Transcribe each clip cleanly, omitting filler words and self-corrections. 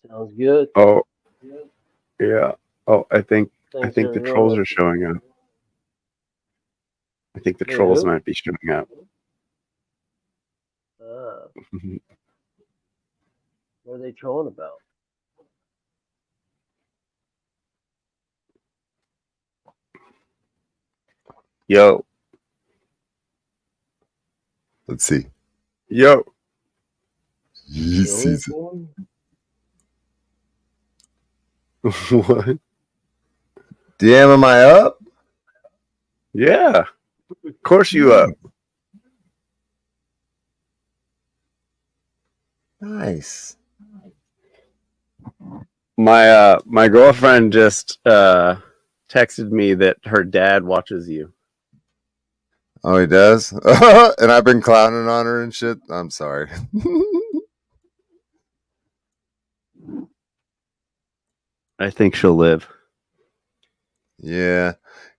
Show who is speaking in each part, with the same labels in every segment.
Speaker 1: Sounds good.
Speaker 2: Oh, yeah. Oh, I
Speaker 1: Thanks
Speaker 2: think the
Speaker 1: everyone.
Speaker 2: trolls are showing up. I think the
Speaker 1: Wait,
Speaker 2: trolls
Speaker 1: who?
Speaker 2: might be showing up.
Speaker 1: Uh, what are they trolling about?
Speaker 2: Yo,
Speaker 3: Let's see.
Speaker 2: yo.
Speaker 1: Billy
Speaker 3: Yeezy's.
Speaker 1: Boy?
Speaker 2: What?
Speaker 3: DM, am I up?
Speaker 2: Yeah. Of course you up.
Speaker 3: Nice.
Speaker 2: My girlfriend just texted me that her dad watches you.
Speaker 3: Oh, he does? And I've been clowning on her and shit. I'm sorry.
Speaker 2: I think she'll live.
Speaker 3: Yeah.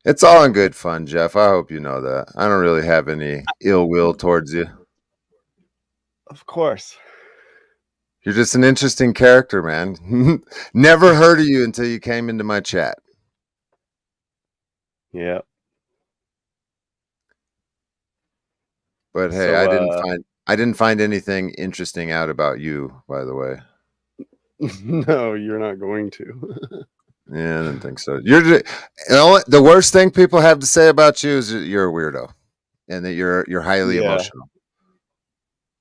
Speaker 3: It's all in good fun, Jeff. I hope you know that. I don't really have any ill will towards you.
Speaker 2: Of course.
Speaker 3: You're just an interesting character, man. Never heard of you until you came into my chat.
Speaker 2: Yeah.
Speaker 3: But hey,
Speaker 2: So,
Speaker 3: I didn't find anything interesting out about you, by the way.
Speaker 2: no, you're not going to.
Speaker 3: Yeah, I didn't think so. The worst thing people have to say about you is that you're a weirdo and that you're highly
Speaker 2: Yeah.
Speaker 3: emotional.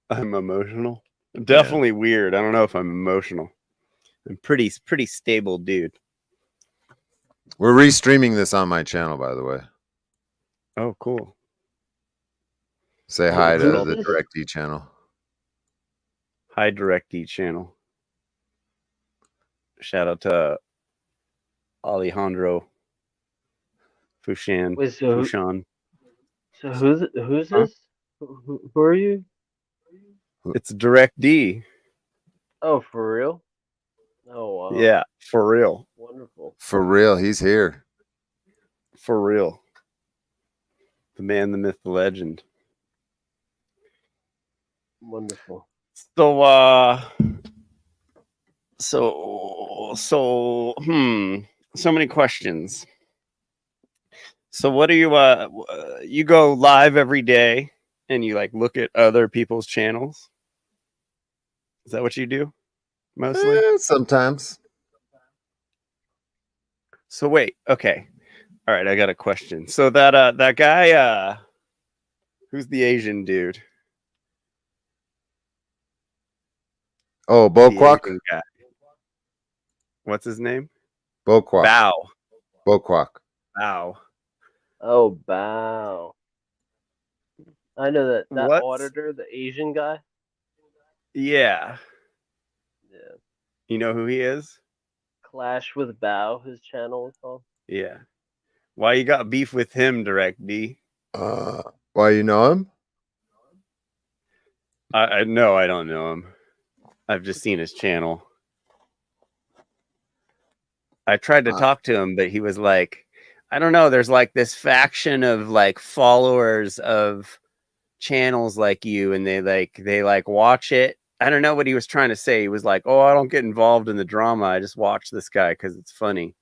Speaker 2: I'm emotional. Definitely weird. I don't know if I'm emotional. I'm pretty stable dude.
Speaker 3: We're restreaming this on my channel, by the way.
Speaker 2: Oh, cool.
Speaker 3: Say hi to
Speaker 1: Who's
Speaker 3: the
Speaker 1: this?
Speaker 3: DirectD channel.
Speaker 2: Hi DirectD channel. Shout out to Alejandro Fushan.
Speaker 1: Wait, so
Speaker 2: Fushan.
Speaker 1: so who's
Speaker 2: Huh?
Speaker 1: this? Who are you?
Speaker 2: It's DirectD.
Speaker 1: Oh, for real? Oh wow.
Speaker 2: Yeah, for real.
Speaker 1: Wonderful.
Speaker 3: For real, he's here.
Speaker 2: For real. The man, the myth, the legend.
Speaker 1: Wonderful.
Speaker 2: So many questions. So what do you go live every day and you like look at other people's channels? Is that what you do mostly?
Speaker 3: Sometimes.
Speaker 2: So wait, okay. All right, I got a question. So that guy who's the Asian dude?
Speaker 3: Oh,
Speaker 2: The
Speaker 3: Boquak?
Speaker 2: Asian guy. What's his name?
Speaker 3: Boquak.
Speaker 2: Bao.
Speaker 3: Boquak.
Speaker 2: Bao.
Speaker 1: Oh, bow. I know that
Speaker 2: What?
Speaker 1: auditor, the Asian guy.
Speaker 2: Yeah.
Speaker 1: Yeah.
Speaker 2: You know who he is?
Speaker 1: Clash with Bow, his channel is called.
Speaker 2: Yeah. Why you got beef with him, DirectD?
Speaker 3: Why you know him?
Speaker 2: I no, I don't know him. I've just seen his channel. I tried to talk to him, but he was like, I don't know. There's like this faction of like followers of channels like you, and they watch it. I don't know what he was trying to say. He was like, "Oh, I don't get involved in the drama. I just watch this guy because it's funny."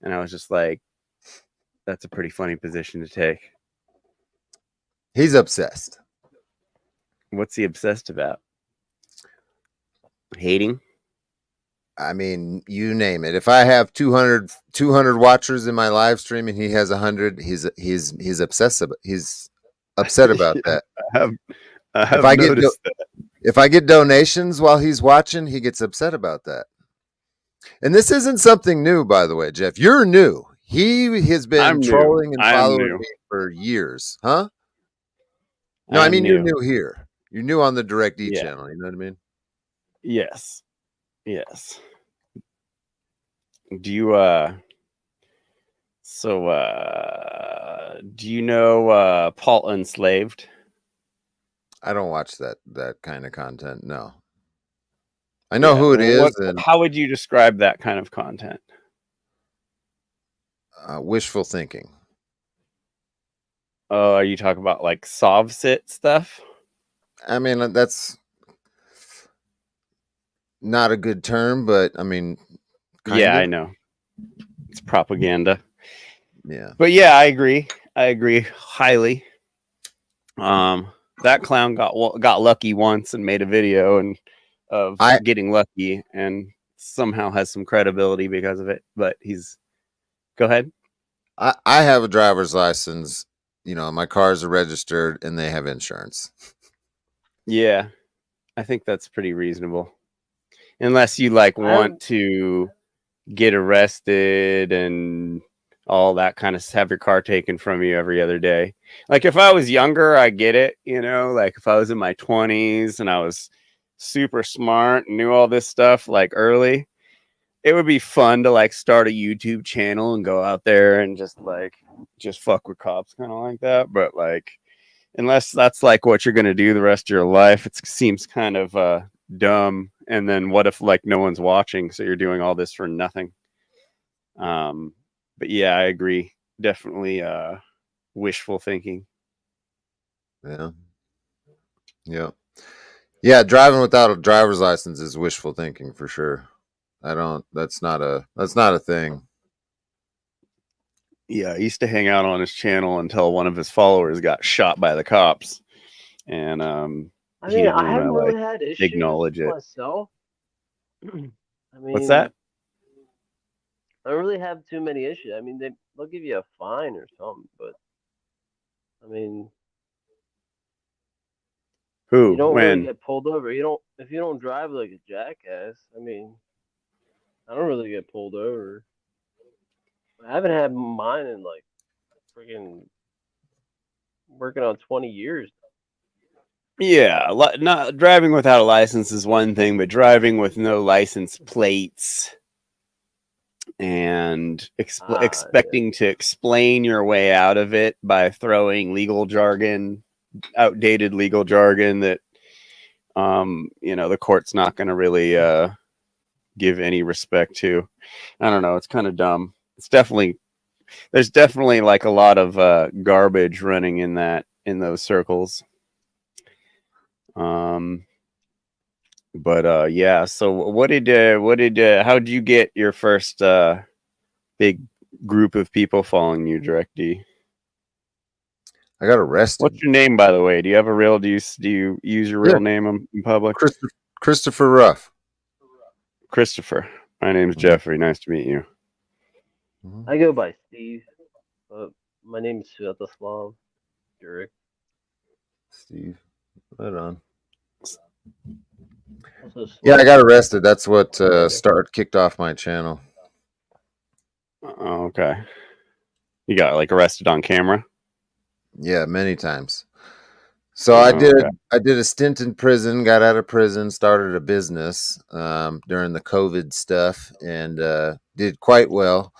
Speaker 2: And I was just like, "That's a pretty funny position to take."
Speaker 3: He's obsessed.
Speaker 2: What's he obsessed about? Hating?
Speaker 3: I mean, you name it. If I have 200 watchers in my live stream and he has 100, he's obsessed. He's upset about that.
Speaker 2: I have noticed that.
Speaker 3: If I get donations while he's watching, he gets upset about that. And this isn't something new, by the way, Jeff. You're new. He has been trolling and following me for years, huh? No, I mean you're new here. You're new on the DirectD channel. You know what I mean?
Speaker 2: Yes. Yes. Do you do you know Paul Unslaved?
Speaker 3: I don't watch that kind of content. No. I know who it is.
Speaker 2: How would you describe that kind of content?
Speaker 3: Wishful thinking.
Speaker 2: Oh, are you talking about like Sovsit stuff?
Speaker 3: I mean, that's not a good term, but I mean,
Speaker 2: yeah, I know it's propaganda.
Speaker 3: Yeah,
Speaker 2: but yeah, I agree highly. That clown got lucky once and made a video and of getting lucky and somehow has some credibility because of it. But go ahead.
Speaker 3: I have a driver's license. You know, my cars are registered and they have insurance.
Speaker 2: Yeah, I think that's pretty reasonable. Unless you want to get arrested and all that kind of have your car taken from you every other day. Like if I was younger, I get it, like if I was in my 20s and I was super smart and knew all this stuff like early, it would be fun to like start a YouTube channel and go out there and just fuck with cops kind of like that. But like, unless that's like what you're going to do the rest of your life, it seems kind of dumb. And then what if like no one's watching? So you're doing all this for nothing. But yeah, I agree. Definitely wishful thinking.
Speaker 3: Yeah. Yeah, driving without a driver's license is wishful thinking for sure. That's not a thing.
Speaker 2: Yeah, I used to hang out on his channel until one of his followers got shot by the cops. And
Speaker 1: I mean, I haven't really had issues
Speaker 2: acknowledge it
Speaker 1: myself. I mean,
Speaker 2: what's that?
Speaker 1: I don't really have too many issues. I mean, they'll give you a fine or something, but I mean, you don't really get pulled over. If you don't drive like a jackass. I mean, I don't really get pulled over. I haven't had mine in like freaking working on 20 years.
Speaker 2: Yeah, not driving without a license is one thing, but driving with no license plates and expecting to explain your way out of it by throwing outdated legal jargon that the court's not going to really give any respect to. I don't know, it's kind of dumb. There's definitely like a lot of garbage running in those circles. But yeah, so how'd you get your first big group of people following you, Direct D?
Speaker 3: I got arrested.
Speaker 2: What's your name, by the way? Do you have a real? Do you use your real name in public?
Speaker 3: Christopher Ruff.
Speaker 2: Christopher. My name's Jeffrey. Nice to meet you.
Speaker 1: I go by Steve, but my name is Sviatoslav Jurek.
Speaker 3: Steve, right on. Yeah, I got arrested. That's what kicked off my channel.
Speaker 2: Oh, okay. You got like arrested on camera?
Speaker 3: Yeah, many times. So I did a stint in prison, got out of prison, started a business during the COVID stuff, and did quite well.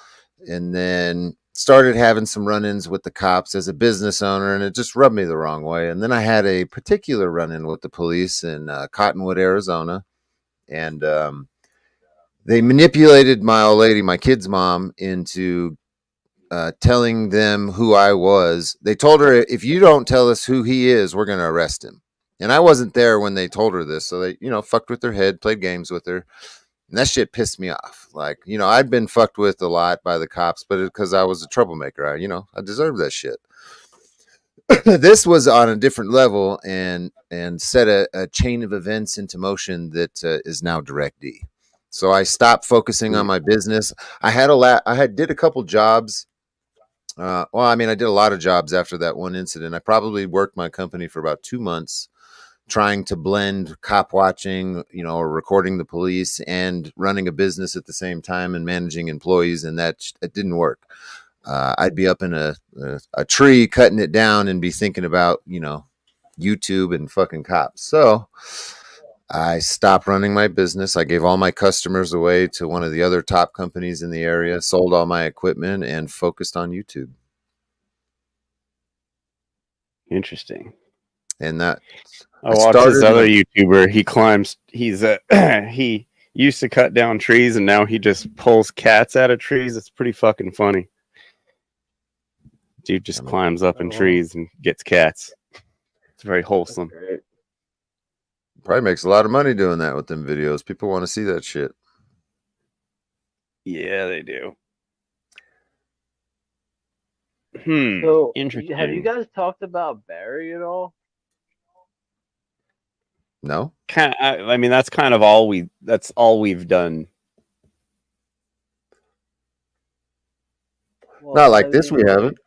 Speaker 3: And then started having some run-ins with the cops as a business owner, and it just rubbed me the wrong way. And then I had a particular run-in with the police in Cottonwood, Arizona, and they manipulated my old lady, my kid's mom, into telling them who I was. They told her, if you don't tell us who he is, we're going to arrest him. And I wasn't there when they told her this. So they, fucked with her head, played games with her. And that shit pissed me off. Like, I'd been fucked with a lot by the cops, but because I was a troublemaker, I deserved that shit. This was on a different level and set a chain of events into motion that is now Direct D. So I stopped focusing on my business. I did a couple jobs. I did a lot of jobs after that one incident. I probably worked my company for about 2 months trying to blend cop watching, or recording the police and running a business at the same time and managing employees. And it didn't work. I'd be up in a tree cutting it down and be thinking about, YouTube and fucking cops. So I stopped running my business. I gave all my customers away to one of the other top companies in the area, sold all my equipment, and focused on YouTube.
Speaker 2: Interesting.
Speaker 3: And that
Speaker 2: I watched this other YouTuber. He used to cut down trees and now he just pulls cats out of trees. It's pretty fucking funny. Dude just climbs up in trees and gets cats. It's very wholesome.
Speaker 3: Probably makes a lot of money doing that with them videos. People want to see that shit.
Speaker 2: Yeah, they do.
Speaker 1: So,
Speaker 2: interesting.
Speaker 1: Have you guys talked about Barry at all?
Speaker 3: No.
Speaker 2: I mean, that's kind of all we've done.
Speaker 3: Well, not like this, we haven't.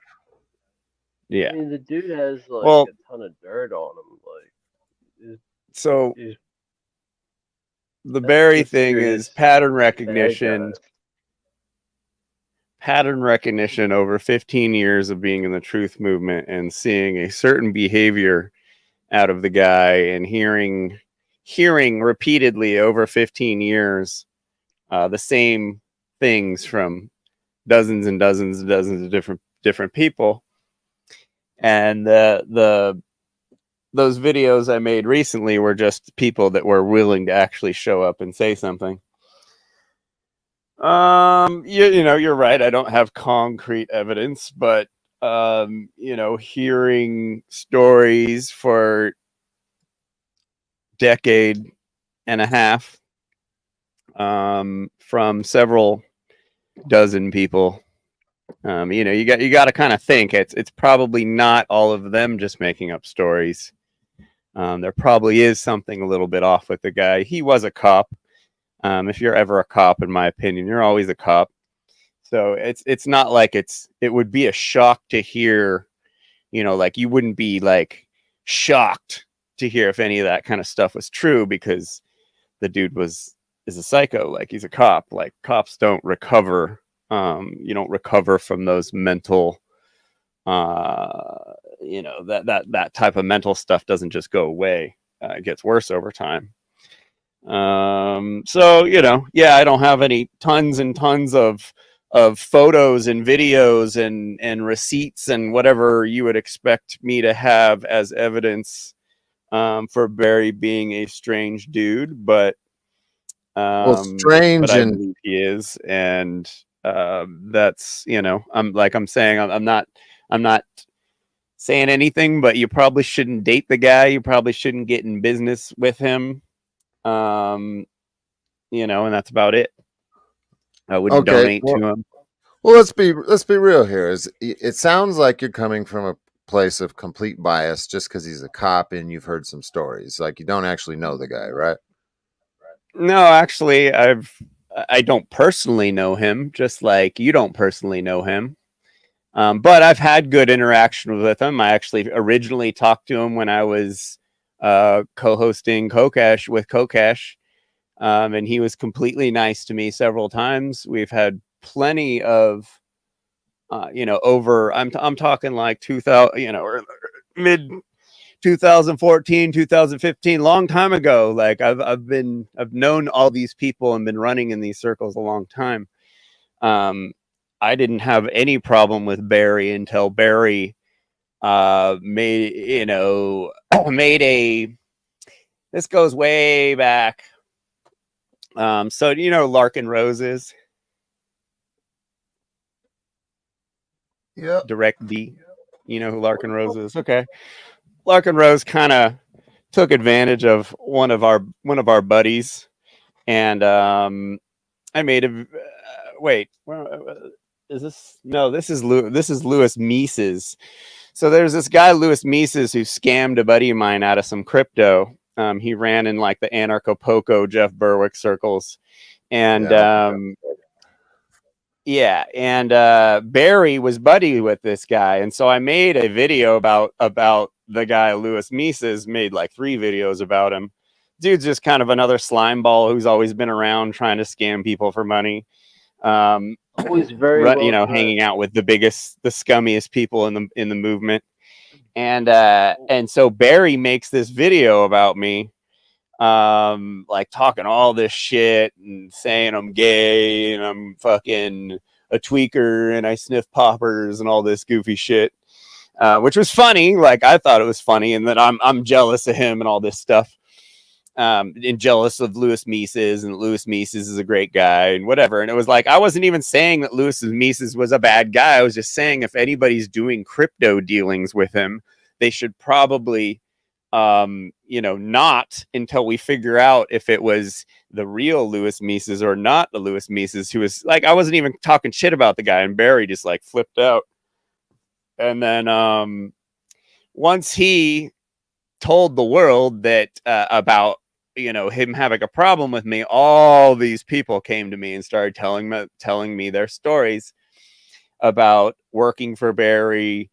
Speaker 2: Yeah.
Speaker 1: I mean, the dude has like a ton of dirt on him. Like,
Speaker 2: the Barry thing is pattern recognition. Pattern recognition over 15 years of being in the truth movement and seeing a certain behavior out of the guy and hearing repeatedly over 15 years the same things from dozens and dozens and dozens of different people. And those videos I made recently were just people that were willing to actually show up and say something. You know, you're right. I don't have concrete evidence, but you know, hearing stories for decade and a half from several dozen people, you know, you got to kind of think it's probably not all of them just making up stories. There probably is something a little bit off with the guy. He was a cop. If you're ever a cop, in my opinion, you're always a cop. So it's not like it would be a shock to hear, you know, like you wouldn't be like shocked to hear if any of that kind of stuff was true because the dude is a psycho. Like he's a cop. Like cops don't recover. You don't recover from those mental, you know, that type of mental stuff doesn't just go away. It gets worse over time. So, you know, yeah, I don't have any tons and tons of photos and videos and receipts and whatever you would expect me to have as evidence for Barry being a strange dude, but
Speaker 3: strange,
Speaker 2: but I believe he is, and that's, you know, I'm saying I'm not saying anything, but you probably shouldn't date the guy. You probably shouldn't get in business with him. You know, and that's about it. I wouldn't donate to him.
Speaker 3: Well, let's be real here. It sounds like you're coming from a place of complete bias just because he's a cop and you've heard some stories. Like you don't actually know the guy, right?
Speaker 2: No, actually, I don't personally know him, just like you don't personally know him. But I've had good interaction with him. I actually originally talked to him when I was co-hosting Kokesh with Kokesh. And he was completely nice to me several times. We've had plenty of, you know, I'm talking like 2000, you know, or mid 2014, 2015, long time ago. Like I've known all these people and been running in these circles a long time. I didn't have any problem with Barry until Barry made this goes way back. So you know Larkin Roses?
Speaker 3: Yeah.
Speaker 2: Direct D. You know who Larkin Rose is? Okay. Larkin Rose kind of took advantage of one of our buddies, and I made a wait. Is this? No, this is Louis Mises. So there's this guy Louis Mises who scammed a buddy of mine out of some crypto. He ran in like the Anarcho Poco Jeff Berwick circles, and Barry was buddy with this guy, and so I made a video about the guy Louis Mises. Made like 3 videos about him. Dude's just kind of another slime ball who's always been around trying to scam people for money.
Speaker 1: Always very well,
Speaker 2: you know, hanging out with the scummiest people in the movement. And so Barry makes this video about me, like talking all this shit and saying I'm gay and I'm fucking a tweaker and I sniff poppers and all this goofy shit, which was funny. Like I thought it was funny, and that I'm jealous of him and all this stuff. And jealous of Louis Mises, and Louis Mises is a great guy and whatever. And it was like, I wasn't even saying that Louis Mises was a bad guy. I was just saying if anybody's doing crypto dealings with him, they should probably not until we figure out if it was the real Louis Mises or not the Louis Mises, who was like, I wasn't even talking shit about the guy, and Barry just like flipped out. And then once he told the world that about him having a problem with me, all these people came to me and started telling me their stories about working for Barry,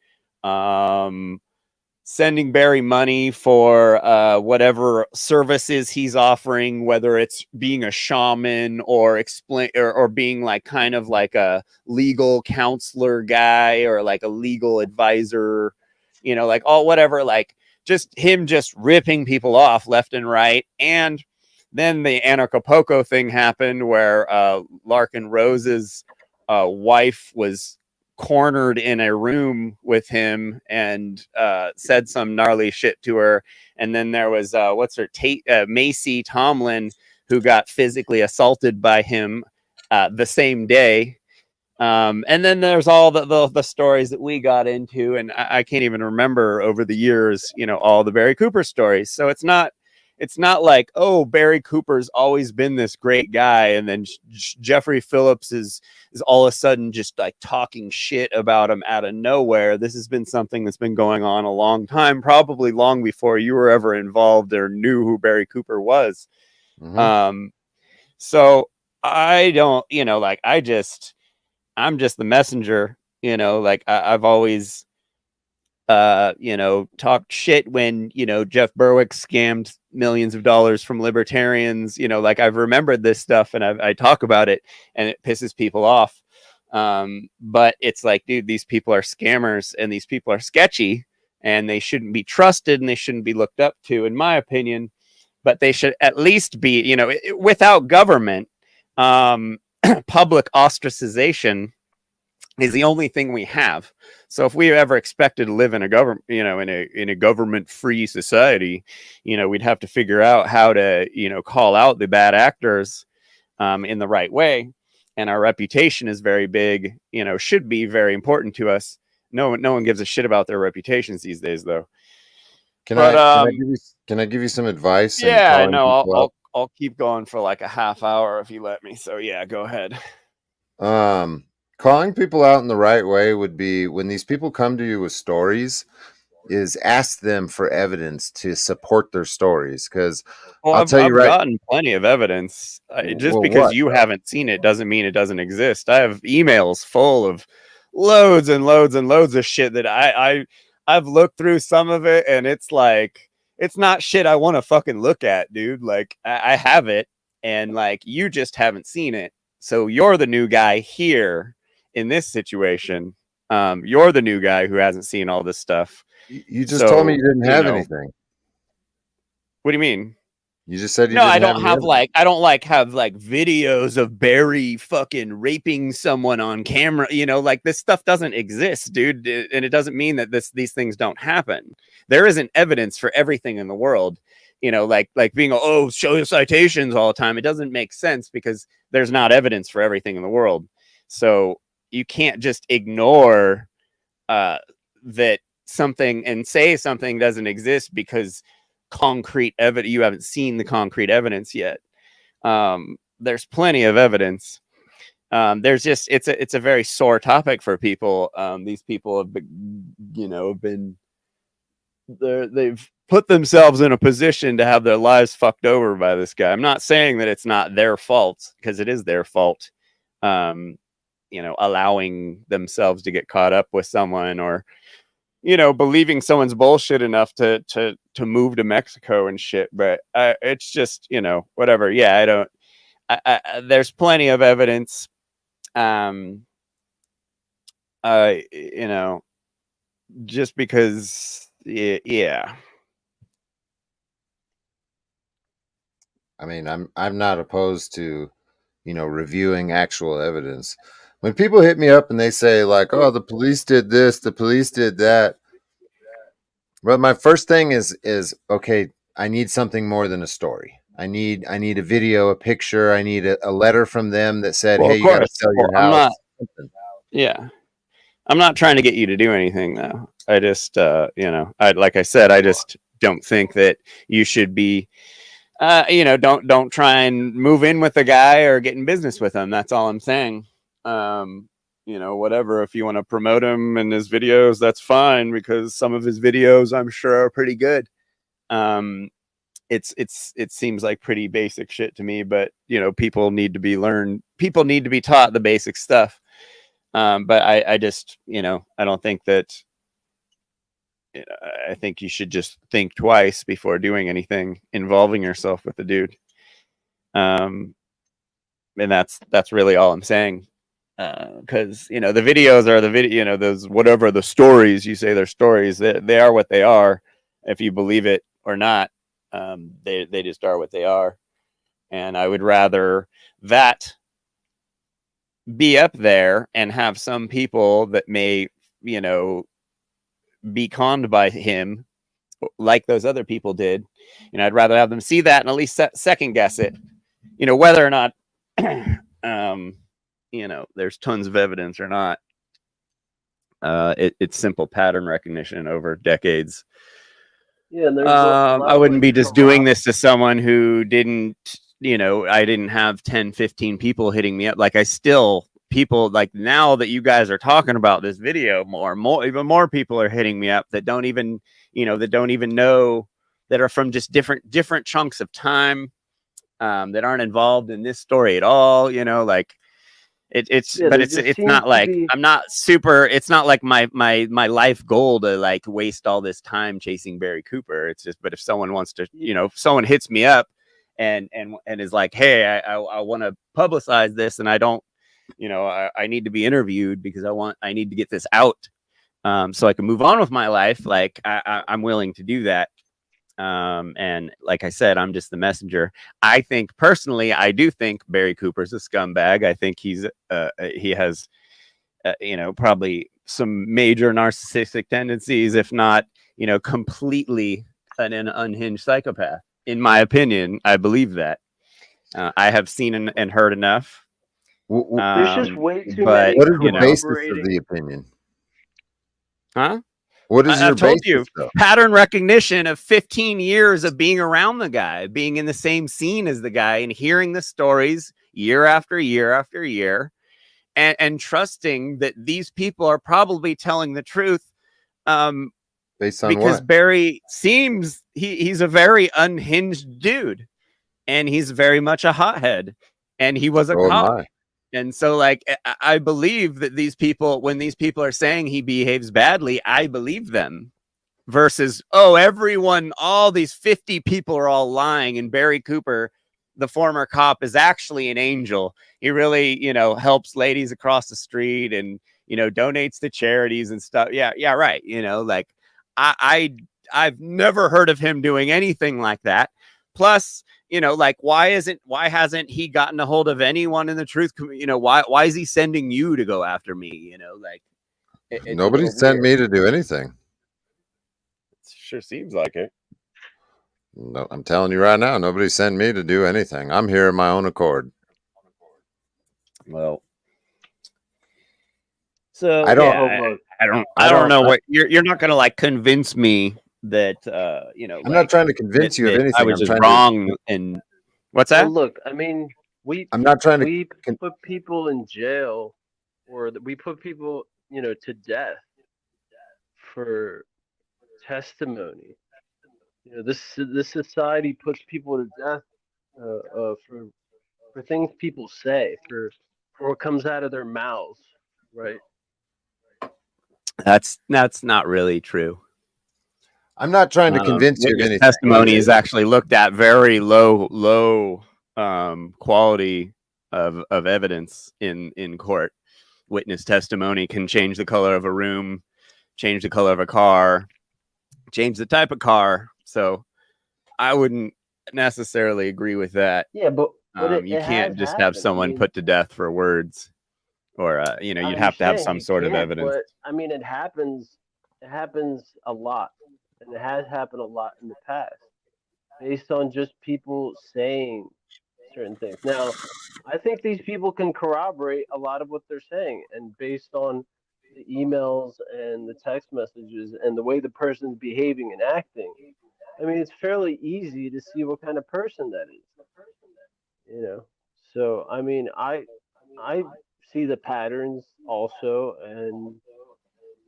Speaker 2: sending Barry money for whatever services he's offering, whether it's being a shaman or or being like kind of like a legal counselor guy or like a legal advisor, like all whatever, like just him just ripping people off left and right. And then the Anarchapulco thing happened where Larken Rose's wife was cornered in a room with him and said some gnarly shit to her. And then there was Macy Tomlin, who got physically assaulted by him the same day. And then there's all the stories that we got into, and I can't even remember over the years, all the Barry Cooper stories. So it's not like, oh, Barry Cooper's always been this great guy, and then Jeffrey Phillips is all of a sudden just like talking shit about him out of nowhere. This has been something that's been going on a long time, probably long before you were ever involved or knew who Barry Cooper was. Mm-hmm. So I don't, I'm just the messenger, I've always talked shit when, Jeff Berwick scammed millions of dollars from libertarians, I've remembered this stuff and I talk about it and it pisses people off. But it's like, dude, these people are scammers and these people are sketchy and they shouldn't be trusted and they shouldn't be looked up to, in my opinion, but they should at least be, without government, public ostracization is the only thing we have. So if we ever expected to live in a government, in a government-free society, we'd have to figure out how to, call out the bad actors in the right way. And our reputation is very big, should be very important to us. No one gives a shit about their reputations these days, though.
Speaker 3: Can I give you some advice?
Speaker 2: Yeah, no, I'll keep going for like a half hour if you let me. So yeah, go ahead.
Speaker 3: Calling people out in the right way would be, when these people come to you with stories, is ask them for evidence to support their stories. Because I've
Speaker 2: gotten plenty of evidence. Because you haven't seen it doesn't mean it doesn't exist. I have emails full of loads and loads and loads of shit that I've looked through some of it, and it's like, it's not shit I want to fucking look at, dude. Like I have it, and like you just haven't seen it. So you're the new guy here in this situation. You're the new guy who hasn't seen all this stuff.
Speaker 3: You just told me you didn't have anything.
Speaker 2: What do you mean?
Speaker 3: You just said
Speaker 2: I don't have videos of Barry fucking raping someone on camera. This stuff doesn't exist, dude. And it doesn't mean that these things don't happen. There isn't evidence for everything in the world. Like being, show citations all the time. It doesn't make sense because there's not evidence for everything in the world. So you can't just ignore that something and say something doesn't exist because concrete evidence, you haven't seen the concrete evidence yet. There's plenty of evidence. There's just, it's a very sore topic for people. These people have been, they've put themselves in a position to have their lives fucked over by this guy. I'm not saying that it's not their fault, because it is their fault. Allowing themselves to get caught up with someone, or believing someone's bullshit enough to move to Mexico and shit. But it's just, whatever. Yeah, there's plenty of evidence. Just because, yeah.
Speaker 3: I mean, I'm not opposed to, reviewing actual evidence. When people hit me up and they say like, "Oh, the police did this, the police did that," but my first thing is okay, I need something more than a story. I need a video, a picture. I need a letter from them that said, "Hey, you got to sell your house."
Speaker 2: I'm not trying to get you to do anything, though. I just, like I said, I just don't think that you should be, don't try and move in with the guy or get in business with him. That's all I'm saying. Whatever, if you want to promote him and his videos, that's fine, because some of his videos I'm sure are pretty good. It seems like pretty basic shit to me, but people need to be taught the basic stuff. But I just, I don't think that, I think you should just think twice before doing anything involving yourself with the dude. And that's really all I'm saying. Because the videos are the video, those, whatever the stories you say, they're stories, they are what they are, if you believe it or not. They just are what they are. And I would rather that be up there and have some people that may, be conned by him like those other people did. I'd rather have them see that and at least second guess it, whether or not, there's tons of evidence or not. It's simple pattern recognition over decades.
Speaker 1: Yeah, and
Speaker 2: I wouldn't be just doing this to someone who didn't, I didn't have 10, 15 people hitting me up. Like people, like, now that you guys are talking about this video, even more people are hitting me up that don't even know, that are from just different chunks of time, that aren't involved in this story at all. It's not like I'm not super. It's not like my life goal to like waste all this time chasing Barry Cooper. It's just, but if someone wants to, if someone hits me up and is like, hey, I want to publicize this, and I don't, I need to be interviewed because I need to get this out, so I can move on with my life. Like I'm willing to do that. And like I said, I'm just the messenger. I think personally, I do think Barry Cooper's a scumbag. I think he has, probably some major narcissistic tendencies, if not, completely an unhinged psychopath. In my opinion, I believe that. I have seen and heard enough.
Speaker 1: There's just way too many.
Speaker 3: What is the basis of the opinion?
Speaker 2: Huh?
Speaker 3: What is your
Speaker 2: told
Speaker 3: basis,
Speaker 2: you
Speaker 3: though?
Speaker 2: Pattern recognition of 15 years of being around the guy, being in the same scene as the guy, and hearing the stories year after year after year, and trusting that these people are probably telling the truth.
Speaker 3: Based on
Speaker 2: because
Speaker 3: what?
Speaker 2: Barry seems he's a very unhinged dude, and he's very much a hothead, and he was a cop. And so, like, I believe that these people, when these people are saying he behaves badly, I believe them. Versus, all these 50 people are all lying, and Barry Cooper, the former cop, is actually an angel. He really, helps ladies across the street, and donates to charities and stuff. Yeah, right. Like, I've never heard of him doing anything like that. Plus, like, why hasn't he gotten a hold of anyone in the truth? Why is he sending you to go after me? Like,
Speaker 3: nobody sent me to do anything.
Speaker 2: It sure seems like it.
Speaker 3: No, I'm telling you right now, nobody sent me to do anything. I'm here of my own accord.
Speaker 2: Well, so
Speaker 3: I don't
Speaker 2: know what you're not gonna like convince me that
Speaker 3: I'm not trying to convince you of anything.
Speaker 2: I was just wrong. And what's that?
Speaker 1: Well, look, I mean,
Speaker 3: I'm not trying to.
Speaker 1: We put people in jail, or we put people, to death for testimony. This society puts people to death for things people say, for what comes out of their mouths, right?
Speaker 2: That's not really true.
Speaker 3: I'm not trying to convince you of anything.
Speaker 2: Testimony is actually looked at very low quality of evidence in court. Witness testimony can change the color of a room, change the color of a car, change the type of car. So I wouldn't necessarily agree with that.
Speaker 1: Yeah, but
Speaker 2: you can't just have someone put to death for words, or you'd have to have some sort of evidence.
Speaker 1: But, I mean, it happens a lot. And it has happened a lot in the past, based on just people saying certain things. Now, I think these people can corroborate a lot of what they're saying, and based on the emails and the text messages and the way the person's behaving and acting, I mean, it's fairly easy to see what kind of person that is. You know, so I mean, I see the patterns also, and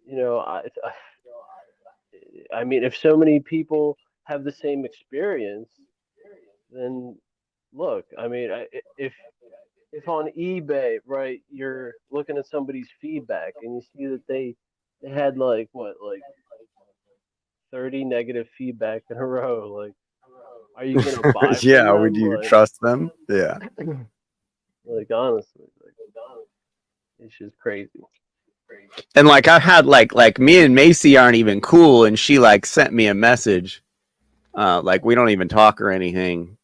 Speaker 1: you know, I mean, if so many people have the same experience, then look, I mean, if on eBay, right, you're looking at somebody's feedback and you see that they had like what, like 30 negative feedback in a row, like, are you gonna buy from
Speaker 2: Yeah,
Speaker 1: them?
Speaker 2: would you
Speaker 1: Like,
Speaker 2: trust them? Yeah.
Speaker 1: like honestly, like it's just crazy.
Speaker 2: And like I had like me and Macy aren't even cool, and she like sent me a message. Like we don't even talk or anything.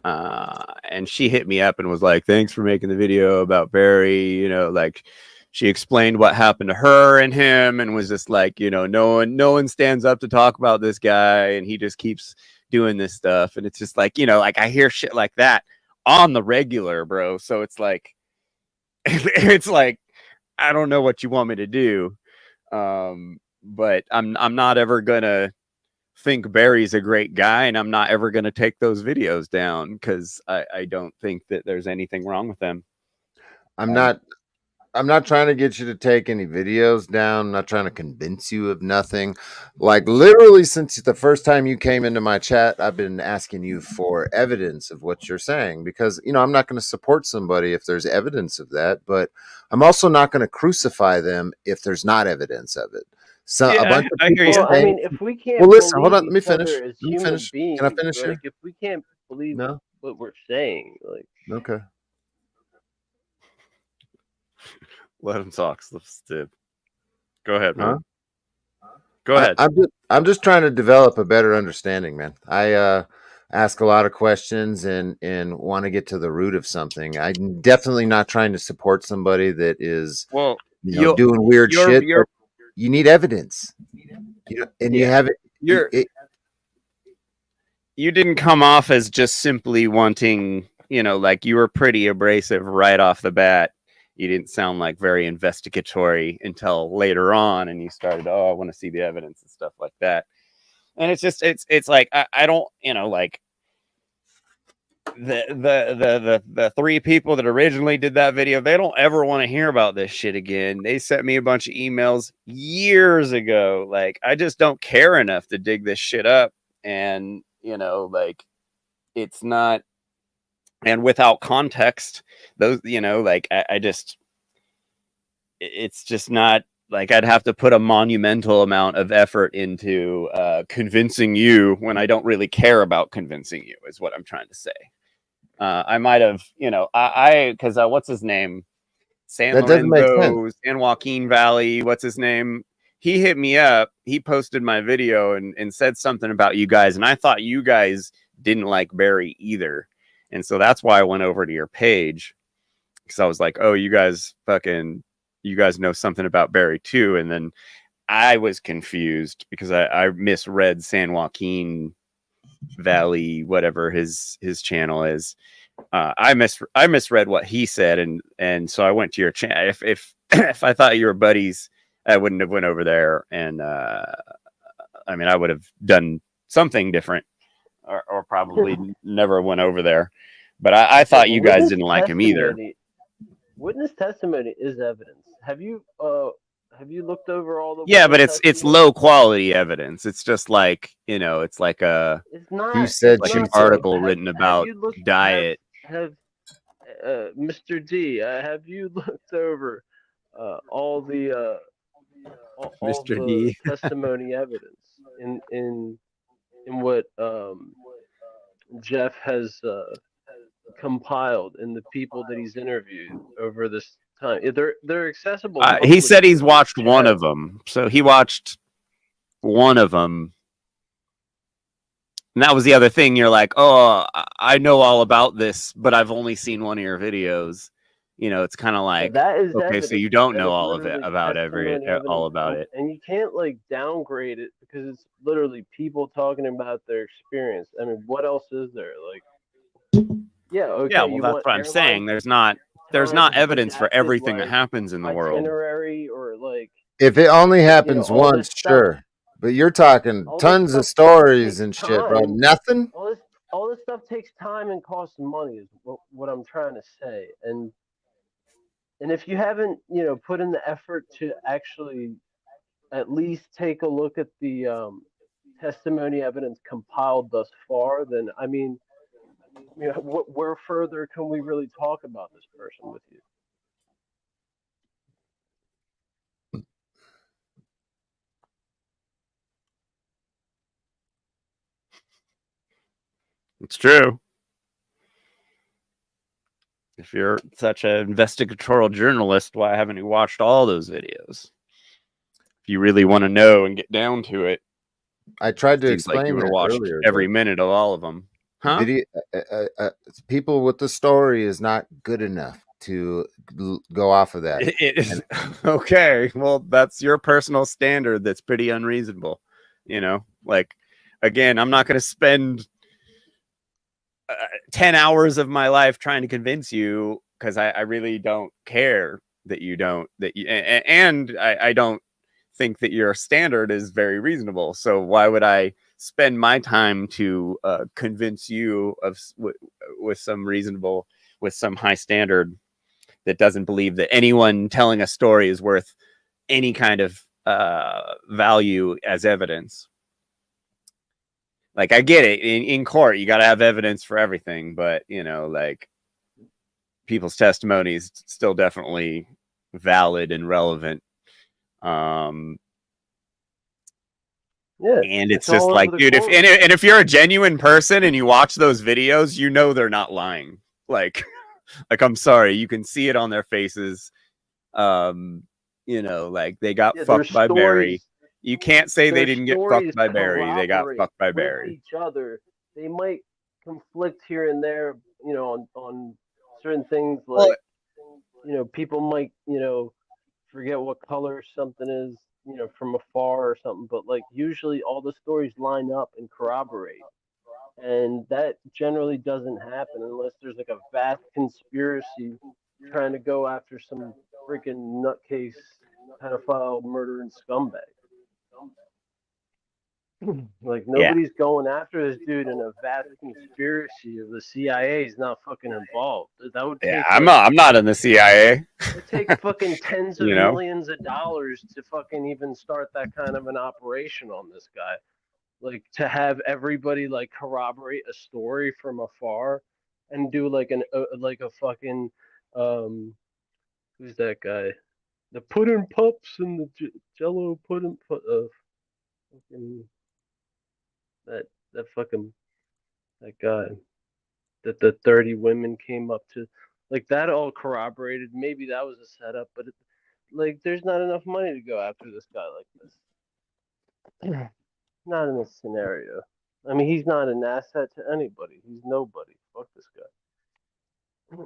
Speaker 2: And she hit me up and was like, "Thanks for making the video about Barry." You know, like she explained what happened to her and him, and was just like, you know, no one stands up to talk about this guy, and he just keeps doing this stuff. And it's just like, you know, like I hear shit like that on the regular, bro. So it's like, it's like, I don't know what you want me to do. But I'm not ever gonna think Barry's a great guy, and I'm not ever going to take those videos down because I don't think that there's anything wrong with them.
Speaker 3: I'm not trying to get you to take any videos down. I'm not trying to convince you of nothing. Like literally since the first time you came into my chat, I've been asking you for evidence of what you're saying because, you know, I'm not going to support somebody if there's evidence of that, but I'm also not going to crucify them if there's not evidence of it. So
Speaker 2: yeah,
Speaker 3: a bunch of
Speaker 2: people
Speaker 1: well, I mean, if we can't
Speaker 3: listen, hold on, let me finish.
Speaker 1: Beings,
Speaker 3: Can I finish
Speaker 1: like,
Speaker 3: here?
Speaker 1: if we can't believe
Speaker 3: No.
Speaker 1: what we're saying, like,
Speaker 3: Okay.
Speaker 2: Let him talk. Go ahead, man.
Speaker 3: Huh?
Speaker 2: Go ahead.
Speaker 3: I'm just trying to develop a better understanding, man. I ask a lot of questions and want to get to the root of something. I'm definitely not trying to support somebody that is doing weird shit. You need evidence, and you have it.
Speaker 2: You didn't come off as just simply wanting, you know, like you were pretty abrasive right off the bat. You didn't sound like very investigatory until later on, and you started, oh, I want to see the evidence and stuff like that. And it's just, it's like I don't, you know, like the three people that originally did that video, they don't ever want to hear about this shit again. They sent me a bunch of emails years ago. Like I just don't care enough to dig this shit up, and you know, like it's not. And without context, those, you know, like I just, it's just not like I'd have to put a monumental amount of effort into convincing you when I don't really care about convincing you, is what I'm trying to say. I might have, you know, because what's his name? San Lorenzo, San Joaquin Valley, what's his name? He hit me up. He posted my video and said something about you guys. And I thought you guys didn't like Barry either. And so that's why I went over to your page, because I was like, oh, you guys know something about Barry too. And then I was confused because I misread San Joaquin Valley, whatever his channel is. I misread what he said, and so I went to your channel. If I thought you were buddies, I wouldn't have went over there, and I mean, I would have done something different, or probably never went over there. But I thought you guys didn't like him either.
Speaker 1: Witness testimony is evidence. Have you looked over all the?
Speaker 2: Yeah, but it's low quality evidence. It's just like, you know, it's like
Speaker 1: it's not.
Speaker 3: You said
Speaker 2: like an article written about diet.
Speaker 1: Mr. D, have you looked over all the
Speaker 2: Mr. D
Speaker 1: testimony evidence in what Jeff has compiled in the people that he's interviewed over this time? They're accessible.
Speaker 2: He said he's watched one of them, so he watched one of them. And that was the other thing. You're like, oh, I know all about this, but I've only seen one of your videos. You know, it's kind of like,
Speaker 1: that is
Speaker 2: okay,
Speaker 1: evidence.
Speaker 2: so you don't know all of it about all about it.
Speaker 1: And you can't like downgrade it because it's literally people talking about their experience. I mean, what else is there? Like, yeah, okay.
Speaker 2: Yeah, well, that's what I'm saying. There's not evidence for everything that happens in the world.
Speaker 1: Itinerary or like,
Speaker 3: if it only happens once, sure. But you're talking tons of stories and shit, bro. Nothing.
Speaker 1: All this stuff takes time and costs money. Is what I'm trying to say. And if you haven't, put in the effort to actually at least take a look at the testimony evidence compiled thus far, then I mean, where further can we really talk about this person with you?
Speaker 2: It's true. If you're such an investigative journalist, why haven't you watched all those videos? If you really want to know and get down to it,
Speaker 3: I tried to explain
Speaker 2: like you would have watched earlier, every minute of all of them. Huh?
Speaker 3: Video, people with the story is not good enough to go off of that.
Speaker 2: It is okay. Well, that's your personal standard. That's pretty unreasonable. Like, again, I'm not going to spend 10 hours of my life trying to convince you, because I really don't care that you don't, and I don't think that your standard is very reasonable. So why would I spend my time to convince you of with some high standard that doesn't believe that anyone telling a story is worth any kind of value as evidence? Like, I get it. In court, you got to have evidence for everything, but like, people's testimony is still definitely valid and relevant.
Speaker 1: Yeah,
Speaker 2: and it's just like, dude, if you're a genuine person and you watch those videos, they're not lying. Like, I'm sorry, you can see it on their faces. Like, they got fucked by Barry. You can't say they didn't get fucked by Barry. They got fucked by Barry.
Speaker 1: Each other, they might conflict here and there, on certain things. Like, people might, forget what color something is, from afar or something. But like, usually all the stories line up and corroborate, and that generally doesn't happen unless there's like a vast conspiracy trying to go after some freaking nutcase pedophile murdering scumbag. Like, nobody's going after this dude in a vast conspiracy of the CIA is not fucking involved. That would take,
Speaker 2: I'm not in the CIA.
Speaker 1: It takes fucking tens of millions of dollars to fucking even start that kind of an operation on this guy. Like, to have everybody like corroborate a story from afar and do like a fucking who's that guy? The pudding pups and the Jello pudding fucking that guy that the 30 women came up to, like, that all corroborated. Maybe that was a setup, but like, there's not enough money to go after this guy like this. Not in this scenario. I mean, he's not an asset to anybody. He's nobody. Fuck this guy.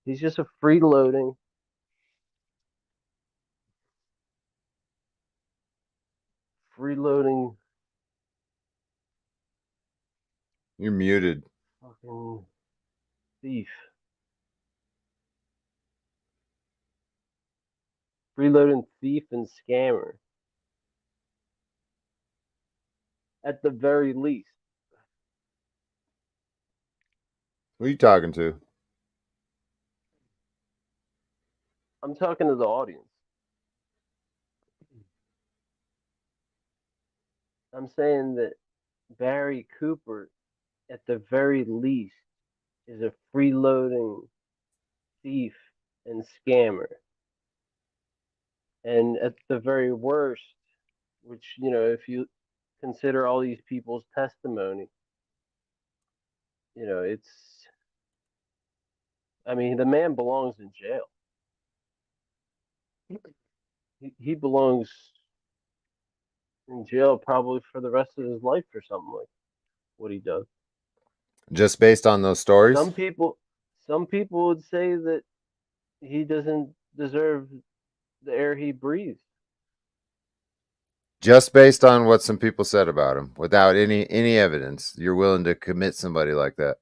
Speaker 1: He's just a freeloading.
Speaker 3: You're muted.
Speaker 1: Fucking thief. Freeloading thief and scammer. At the very least.
Speaker 3: Who are you talking to?
Speaker 1: I'm talking to the audience. I'm saying that Barry Cooper, at the very least, is a freeloading thief and scammer. And at the very worst, which, if you consider all these people's testimony, it's, I mean, the man belongs in jail. He belongs in jail probably for the rest of his life or something, like what he does.
Speaker 3: Just based on those stories?
Speaker 1: Some people would say that he doesn't deserve the air he breathes.
Speaker 3: Just based on what some people said about him, without any evidence, you're willing to commit somebody like that?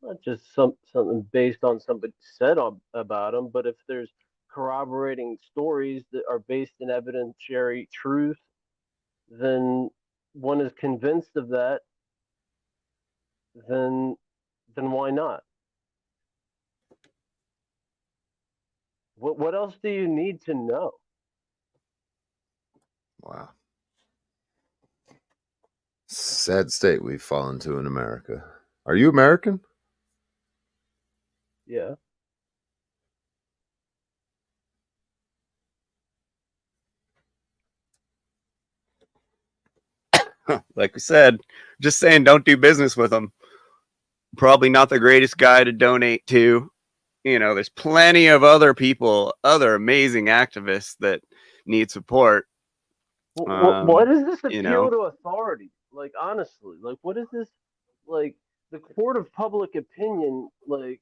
Speaker 1: not just something based on somebody said about him, but if there's corroborating stories that are based in evidentiary truth, then one is convinced of that, then why not? What else do you need to know?
Speaker 3: Wow. Sad state we've fallen to in America. Are you American?
Speaker 1: Yeah.
Speaker 2: Like we said, just saying, don't do business with him. Probably not the greatest guy to donate to. You know, there's plenty of other people, other amazing activists that need support.
Speaker 1: What is this appeal
Speaker 2: you know,
Speaker 1: to authority? Like, honestly, like, what is this? Like, the court of public opinion, like,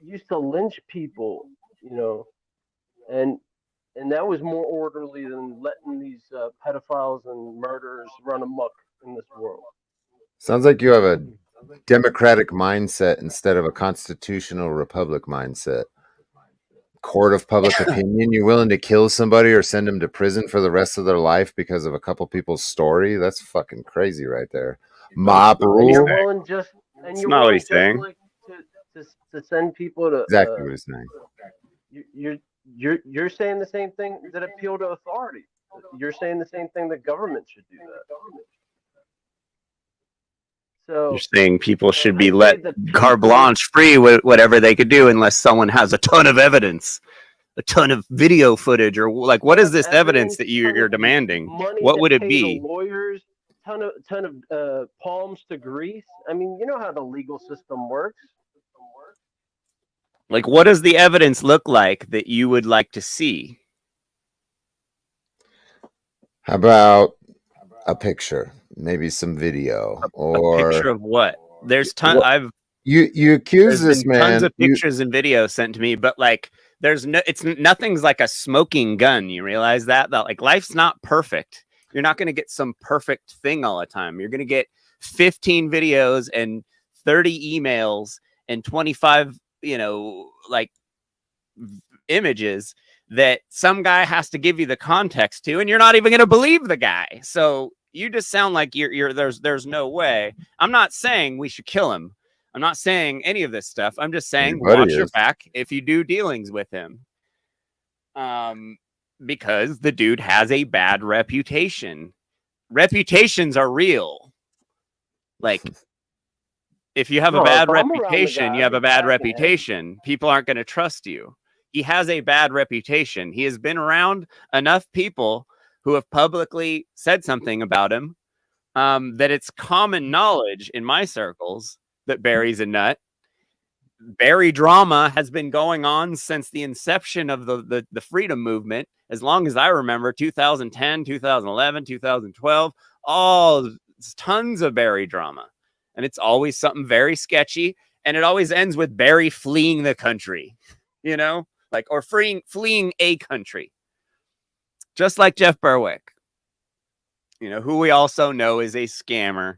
Speaker 1: used to lynch people, and that was more orderly than letting these pedophiles and murderers run amok in this world.
Speaker 3: Sounds like you have a democratic mindset instead of a constitutional republic mindset. Court of public opinion, you're willing to kill somebody or send them to prison for the rest of their life because of a couple people's story? That's fucking crazy right there. Mob rule.
Speaker 1: And you're willing just like to send people to
Speaker 3: exactly what he's saying.
Speaker 1: You're saying the same thing that appeal to authority. You're saying the same thing that government should do that. So
Speaker 2: you're saying people should be let carte blanche free with whatever they could do unless someone has a ton of evidence, a ton of video footage, or like, what is this evidence that you're demanding? What would it be?
Speaker 1: Lawyers, ton of palms to grease. I mean, you know how the legal system works.
Speaker 2: Like, what does the evidence look like that you would like to see?
Speaker 3: How about a picture, maybe some video, or
Speaker 2: a picture of what? There's tons.
Speaker 3: You accuse this man.
Speaker 2: Tons of pictures and videos sent to me, but like, nothing's like a smoking gun. You realize that like life's not perfect. You're not going to get some perfect thing all the time. You're going to get 15 videos and 30 emails and 25, like images that some guy has to give you the context to, and you're not even going to believe the guy. So you just sound like there's no way. I'm not saying we should kill him. I'm not saying any of this stuff. I'm just saying watch your back if you do dealings with him. Because the dude has a bad reputation. Reputations are real. Like, if you have a bad reputation, you have a bad reputation. People aren't going to trust you. He has a bad reputation. He has been around enough people who have publicly said something about him that it's common knowledge in my circles that Barry's a nut. Barry drama has been going on since the inception of the freedom movement. As long as I remember, 2010, 2011, 2012, tons of Barry drama. And it's always something very sketchy. And it always ends with Barry fleeing the country, or fleeing a country. Just like Jeff Berwick, who we also know is a scammer.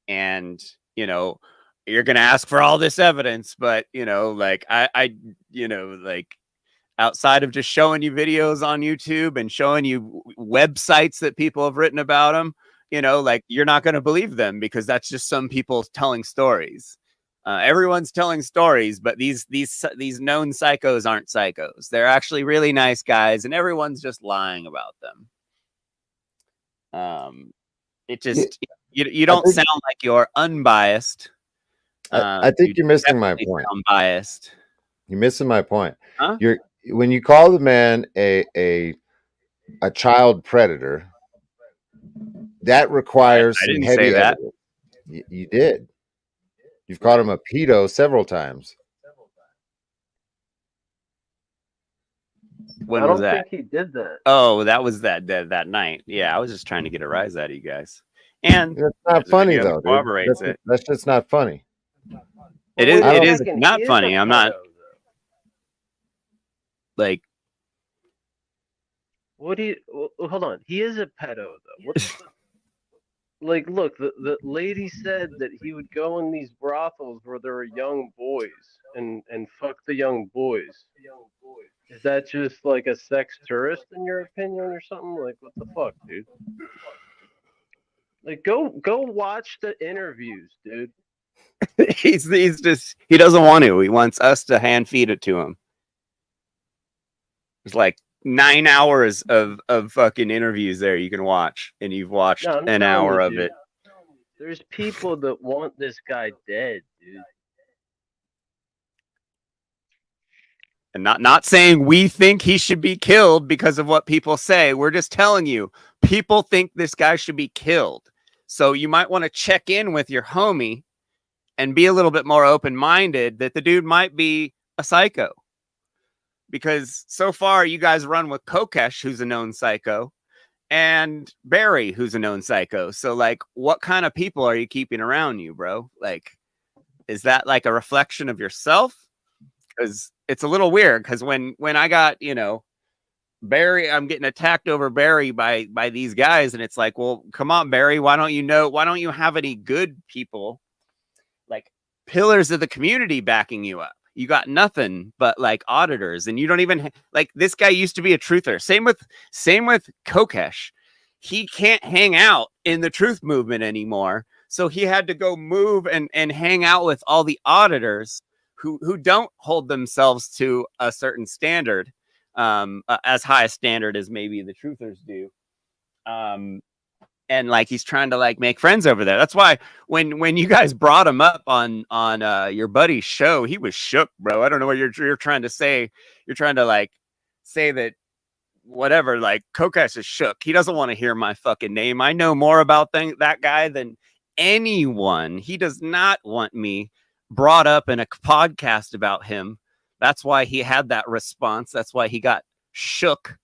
Speaker 2: And, you're going to ask for all this evidence, but, outside of just showing you videos on YouTube and showing you websites that people have written about him, you're not going to believe them because that's just some people telling stories. Everyone's telling stories, but these known psychos aren't psychos. They're actually really nice guys, and everyone's just lying about them. It just you don't sound like you're unbiased.
Speaker 3: I think you're missing my point.
Speaker 2: Unbiased.
Speaker 3: You're missing my point.
Speaker 2: Huh?
Speaker 3: When you call the man a child predator, that requires
Speaker 2: I didn't
Speaker 3: heavy
Speaker 2: say that.
Speaker 3: evidence. You did. You've called him a pedo several times.
Speaker 2: When was that?
Speaker 1: I don't think he did that.
Speaker 2: Oh, that was that night. Yeah, I was just trying to get a rise out of you guys. And
Speaker 3: that's not funny though. That's just not funny.
Speaker 2: It is not funny. I'm not like.
Speaker 1: What do you? Hold on. He is a pedo though. Like, look, the lady said that he would go in these brothels where there are young boys and fuck the young boys. Is that just like a sex tourist in your opinion or something? Like, what the fuck, dude? Like, go watch the interviews, dude.
Speaker 2: he's just, he doesn't want to. He wants us to hand feed it to him. It's like 9 hours of fucking interviews there you can watch, and you've watched an hour of it.
Speaker 1: There's people that want this guy dead, dude.
Speaker 2: And not saying we think he should be killed because of what people say. We're just telling you, people think this guy should be killed. So you might want to check in with your homie and be a little bit more open-minded that the dude might be a psycho. Because so far you guys run with Kokesh, who's a known psycho, and Barry, who's a known psycho. So like, what kind of people are you keeping around you, bro? Like, is that like a reflection of yourself? Because it's a little weird. Because when I got, you know, Barry, I'm getting attacked over Barry by these guys, and it's like, well, come on, Barry, why don't you have any good people, like pillars of the community backing you up? You got nothing but like auditors, and you don't even like, this guy used to be a truther. Same with Kokesh. He can't hang out in the truth movement anymore. So he had to go move and hang out with all the auditors who don't hold themselves to a certain standard, as high a standard as maybe the truthers do. And like, he's trying to like make friends over there. That's why when you guys brought him up on your buddy's show, he was shook, bro. I don't know what you're trying to say. You're trying to like say that whatever, like Kokesh is shook. He doesn't want to hear my fucking name. I know more about that guy than anyone. He does not want me brought up in a podcast about him. That's why he had that response. That's why he got shook.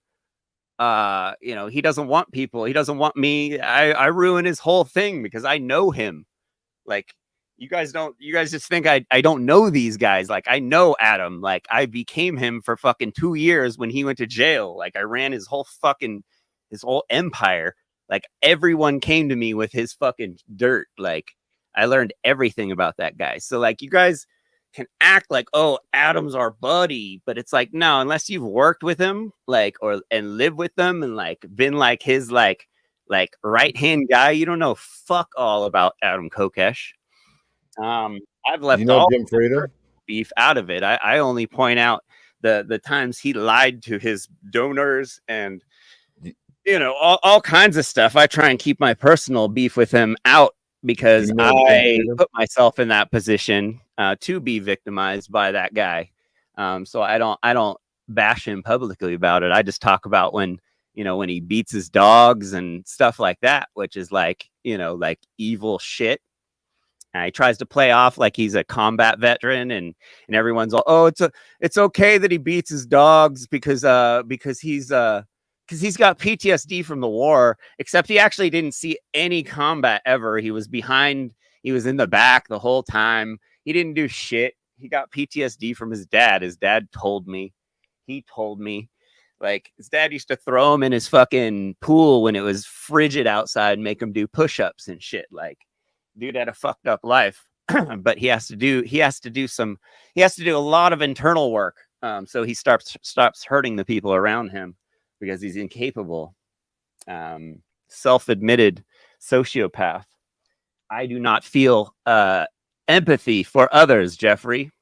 Speaker 2: You know, he doesn't want people. He doesn't want me. I ruin his whole thing because I know him. Like, you guys just think I don't know these guys. Like, I know Adam. Like, I became him for fucking 2 years when he went to jail. Like, I ran his whole empire. Like, everyone came to me with his fucking dirt. Like, I learned everything about that guy. So like, you guys can act like, oh, Adam's our buddy, but it's like, no, unless you've worked with him, like, and lived with them and like been like his like right hand guy, you don't know fuck all about Adam Kokesh. I've left all
Speaker 3: Jim Frieda
Speaker 2: beef out of it. I only point out the times he lied to his donors and, you know, all kinds of stuff. I try and keep my personal beef with him out because I put myself in that position to be victimized by that guy. So I don't bash him publicly about it. I just talk about when he beats his dogs and stuff like that, which is like, like evil shit. And he tries to play off like he's a combat veteran, and everyone's all, oh, it's okay that he beats his dogs because he's got PTSD from the war, except he actually didn't see any combat ever. He was behind. He was in the back the whole time. He didn't do shit. He got PTSD from his dad. His dad told me. He told me. Like, his dad used to throw him in his fucking pool when it was frigid outside and make him do push-ups and shit. Like, dude had a fucked up life. But he has to do a lot of internal work. So he stops hurting the people around him, because he's incapable. Self-admitted sociopath. I do not feel empathy for others, Jeffrey.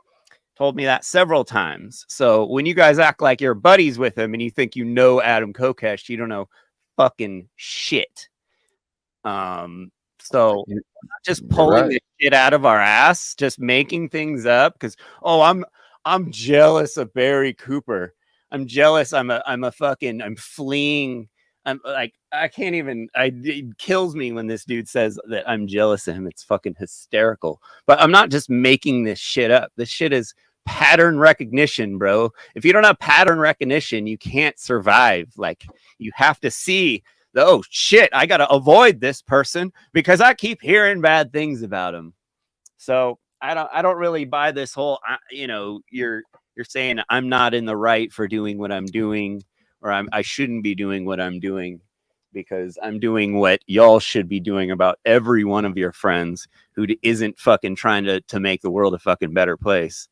Speaker 2: Told me that several times. So when you guys act like you're buddies with him and you think you know Adam Kokesh, you don't know fucking shit. So just pulling the shit out of our ass, just making things up because, oh, I'm jealous of Barry Cooper. I'm jealous. I'm fleeing. I'm like, I can't even, it kills me when this dude says that I'm jealous of him. It's fucking hysterical. But I'm not just making this shit up. This shit is pattern recognition, bro. If you don't have pattern recognition, you can't survive. Like, you have to see oh shit, I got to avoid this person because I keep hearing bad things about him. So I don't really buy this whole, you're saying I'm not in the right for doing what I'm doing, or I shouldn't be doing what I'm doing, because I'm doing what y'all should be doing about every one of your friends who isn't fucking trying to make the world a fucking better place.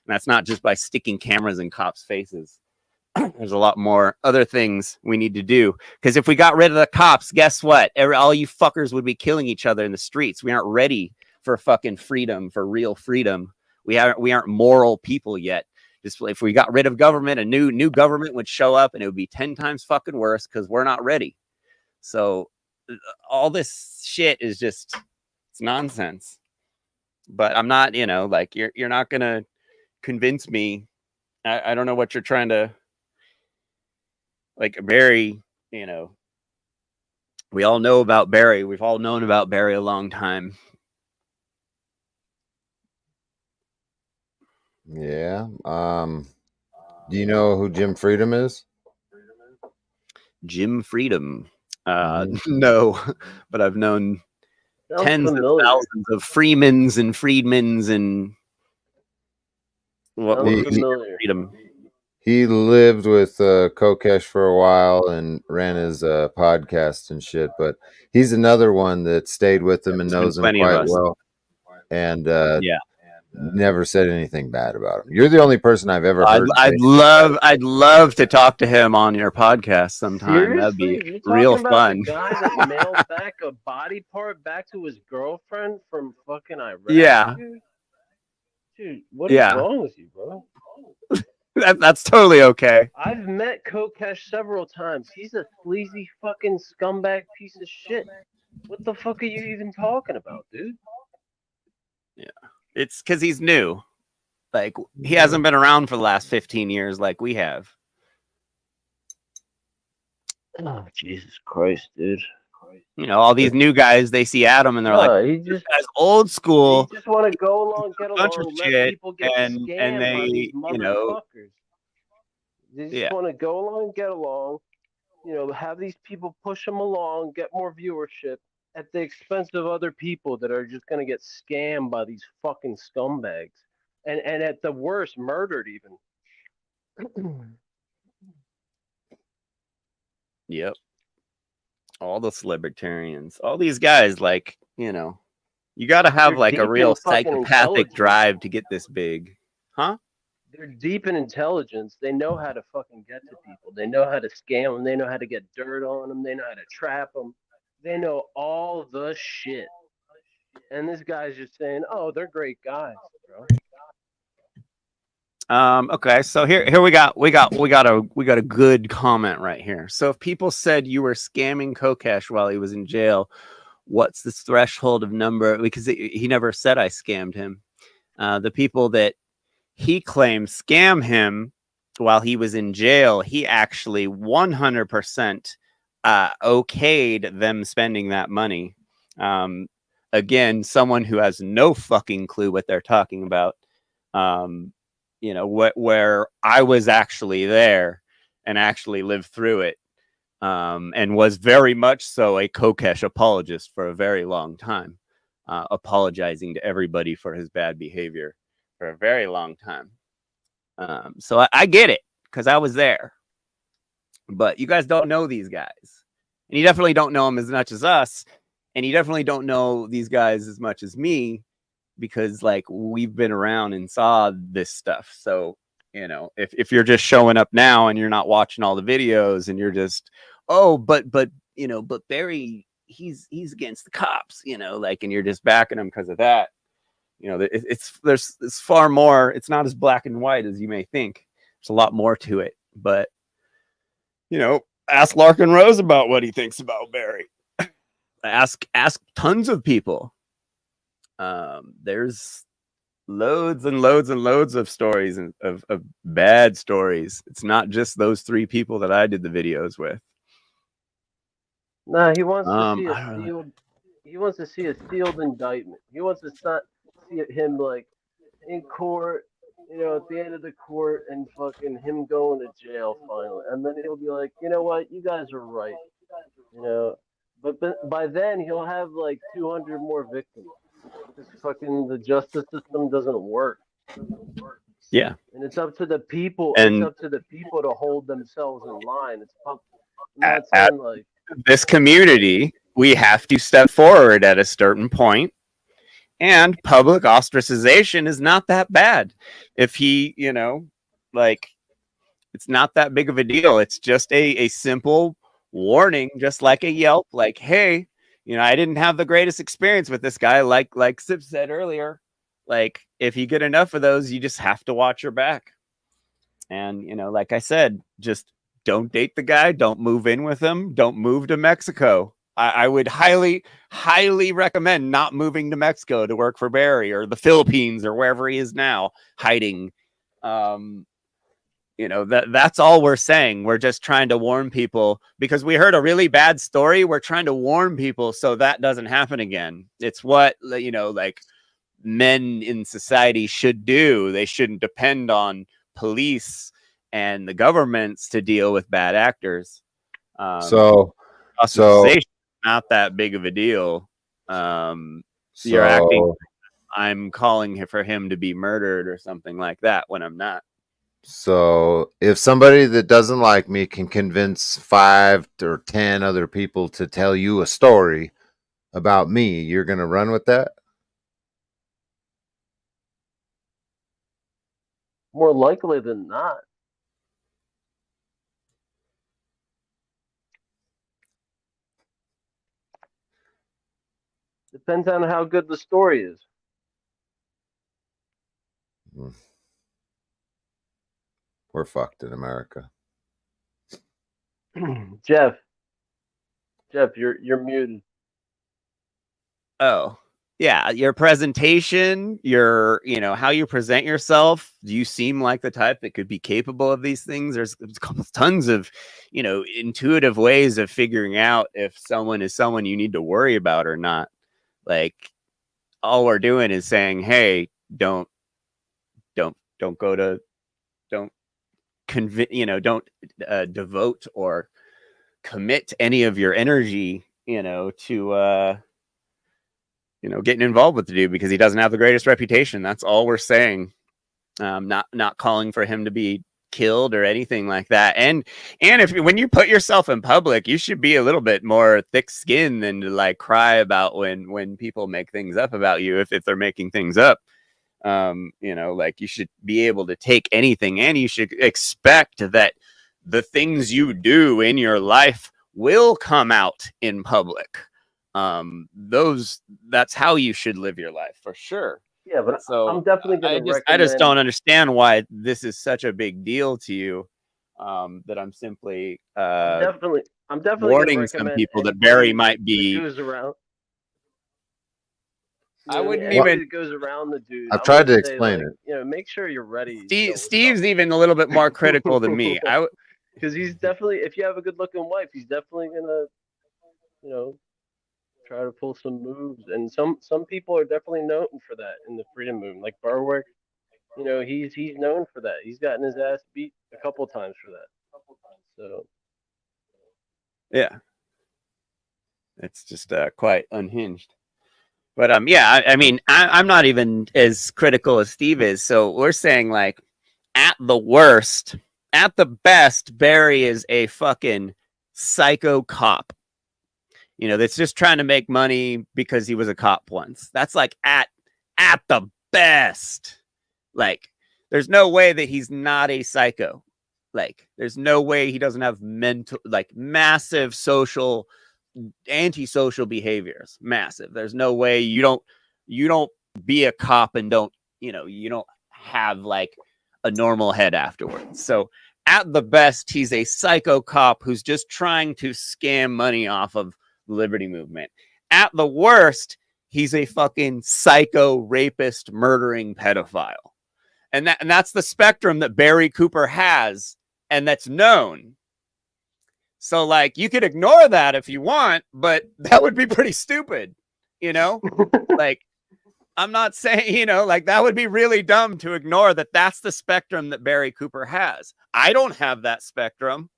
Speaker 2: And that's not just by sticking cameras in cops' faces. There's a lot more other things we need to do. Because if we got rid of the cops, guess what? All you fuckers would be killing each other in the streets. We aren't ready for fucking freedom, for real freedom. We aren't moral people yet. Just if we got rid of government, a new government would show up and it would be 10 times fucking worse because we're not ready. So all this shit is just, it's nonsense. But I'm not, like you're not gonna convince me. I don't know what you're trying to, like Barry, we all know about Barry. We've all known about Barry a long time.
Speaker 3: Yeah. Do you know who Jim Freedom is?
Speaker 2: Jim Freedom. No, but I've known tens of thousands of Freemans and Friedmans and Freedom.
Speaker 3: He lived with Kokesh for a while and ran his podcast and shit, but he's another one that stayed with him and knows him quite well. And never said anything bad about him. You're the only person I've ever heard.
Speaker 2: I'd love to talk to him on your podcast sometime. That'd be real fun.
Speaker 1: The guy that mailed back a body part back to his girlfriend from fucking Iraq.
Speaker 2: Yeah.
Speaker 1: Dude, what is wrong with you, bro?
Speaker 2: That's totally okay.
Speaker 1: I've met Kokesh several times. He's a sleazy fucking scumbag piece of shit. What the fuck are you even talking about, dude?
Speaker 2: Yeah. It's because he's new. Like, he hasn't been around for the last 15 years like we have.
Speaker 1: Oh, Jesus Christ, dude.
Speaker 2: All these new guys, they see Adam and they're like, this guy's old school.
Speaker 1: They just want to go along, get along, let people get scammed by these motherfuckers. They just want to go along, get along, have these people push them along, get more viewership at the expense of other people that are just going to get scammed by these fucking scumbags. And at the worst, murdered even.
Speaker 2: Yep. All the libertarians, all these guys, like, you got to have like a real psychopathic drive to get this big. Huh?
Speaker 1: They're deep in intelligence. They know how to fucking get to people. They know how to scam them. They know how to get dirt on them. They know how to trap them. They know all the shit. And this guy's just saying, "Oh, they're great guys, bro."
Speaker 2: Okay, so here we got a good comment right here. So if people said you were scamming Kokesh while he was in jail, what's the threshold of number? Because he never said I scammed him. The people that he claimed scam him while he was in jail, he actually 100% okayed them spending that money. Again, someone who has no fucking clue what they're talking about. Where I was actually there and actually lived through it, and was very much so a Kokesh apologist for a very long time, apologizing to everybody for his bad behavior for a very long time. So I get it because I was there, but you guys don't know these guys, and you definitely don't know them as much as us, and you definitely don't know these guys as much as me. Because like we've been around and saw this stuff. So, if you're just showing up now and you're not watching all the videos and you're just, but Barry, he's against the cops, and you're just backing him because of that. It's far more. It's not as black and white as you may think. There's a lot more to it. But, ask Larkin Rose about what he thinks about Barry. Ask tons of people. There's loads and loads and loads of stories of bad stories. It's not just those 3 people that I did the videos with.
Speaker 1: No, he wants to see a sealed. He wants to see a sealed indictment. He wants to see him like in court, at the end of the court, and fucking him going to jail finally, and then he'll be like, you know what, you guys are right, But by then he'll have like 200 more victims. Because fucking the justice system doesn't work.
Speaker 2: Yeah.
Speaker 1: And it's up to the people. It's up to the people to hold themselves in line. It's not saying like
Speaker 2: this community, we have to step forward at a certain point, and public ostracization is not that bad. If he, like, it's not that big of a deal. It's just a simple warning, just like a Yelp, like, hey, I didn't have the greatest experience with this guy. Like Sip said earlier, like, if you get enough of those, you just have to watch your back. And, like I said, just don't date the guy. Don't move in with him. Don't move to Mexico. I would highly, highly recommend not moving to Mexico to work for Barry, or the Philippines, or wherever he is now hiding. That's all we're saying. We're just trying to warn people because we heard a really bad story. We're trying to warn people so that doesn't happen again. It's what, like men in society should do. They shouldn't depend on police and the governments to deal with bad actors.
Speaker 3: So
Speaker 2: not that big of a deal. You're acting, I'm calling for him to be murdered or something like that when I'm not.
Speaker 3: So if somebody that doesn't like me can convince 5 or 10 other people to tell you a story about me, you're going to run with that?
Speaker 1: More likely than not. Depends on how good the story is.
Speaker 3: We're fucked in America.
Speaker 1: Jeff, you're muted.
Speaker 2: Oh, yeah, your presentation, your, how you present yourself. Do you seem like the type that could be capable of these things? There's tons of, intuitive ways of figuring out if someone is someone you need to worry about or not. Like, all we're doing is saying, hey, don't devote or commit any of your energy, to getting involved with the dude because he doesn't have the greatest reputation. That's all we're saying. Not calling for him to be killed or anything like that. And when you put yourself in public, you should be a little bit more thick-skinned than to like cry about when people make things up about you, if they're making things up. Like, you should be able to take anything, and you should expect that the things you do in your life will come out in public. That's how you should live your life, for sure.
Speaker 1: Yeah, but
Speaker 2: so
Speaker 1: I'm definitely gonna
Speaker 2: I just don't understand why this is such a big deal to you. That I'm simply
Speaker 1: I'm definitely
Speaker 2: warning some people that Barry might be
Speaker 1: around.
Speaker 2: I wouldn't even.
Speaker 1: That goes around the dude.
Speaker 3: I've tried to explain it.
Speaker 1: Make sure you're ready.
Speaker 2: Steve's even a little bit more critical than me.
Speaker 1: Because he's definitely, if you have a good-looking wife, he's definitely gonna, try to pull some moves. And some people are definitely known for that in the Freedom Movement, like Berwick. He's known for that. He's gotten his ass beat a couple times for that. So.
Speaker 2: Yeah. It's just quite unhinged. But yeah, I mean, I'm not even as critical as Steve is. So we're saying, like, at the worst, at the best, Barry is a fucking psycho cop. That's just trying to make money because he was a cop once. That's like at the best. Like, there's no way that he's not a psycho. Like, there's no way he doesn't have massive social antisocial behaviors. Massive. There's no way you don't be a cop and don't have like a normal head afterwards. So at the best, he's a psycho cop who's just trying to scam money off of the Liberty Movement. At the worst, he's a fucking psycho rapist, murdering pedophile. And that's the spectrum that Barry Cooper has, and that's known. So, like, you could ignore that if you want, but that would be pretty stupid, Like, I'm not saying, like, that would be really dumb to ignore that that's the spectrum that Barry Cooper has. I don't have that spectrum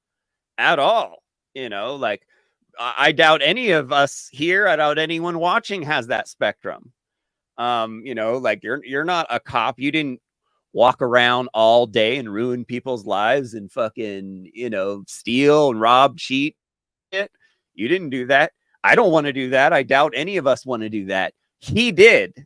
Speaker 2: at all, Like, I doubt any of us here, I doubt anyone watching has that spectrum. Like, you're not a cop. You didn't walk around all day and ruin people's lives and fucking, steal and rob, cheat. You didn't do that. I don't want to do that. I doubt any of us want to do that. He did.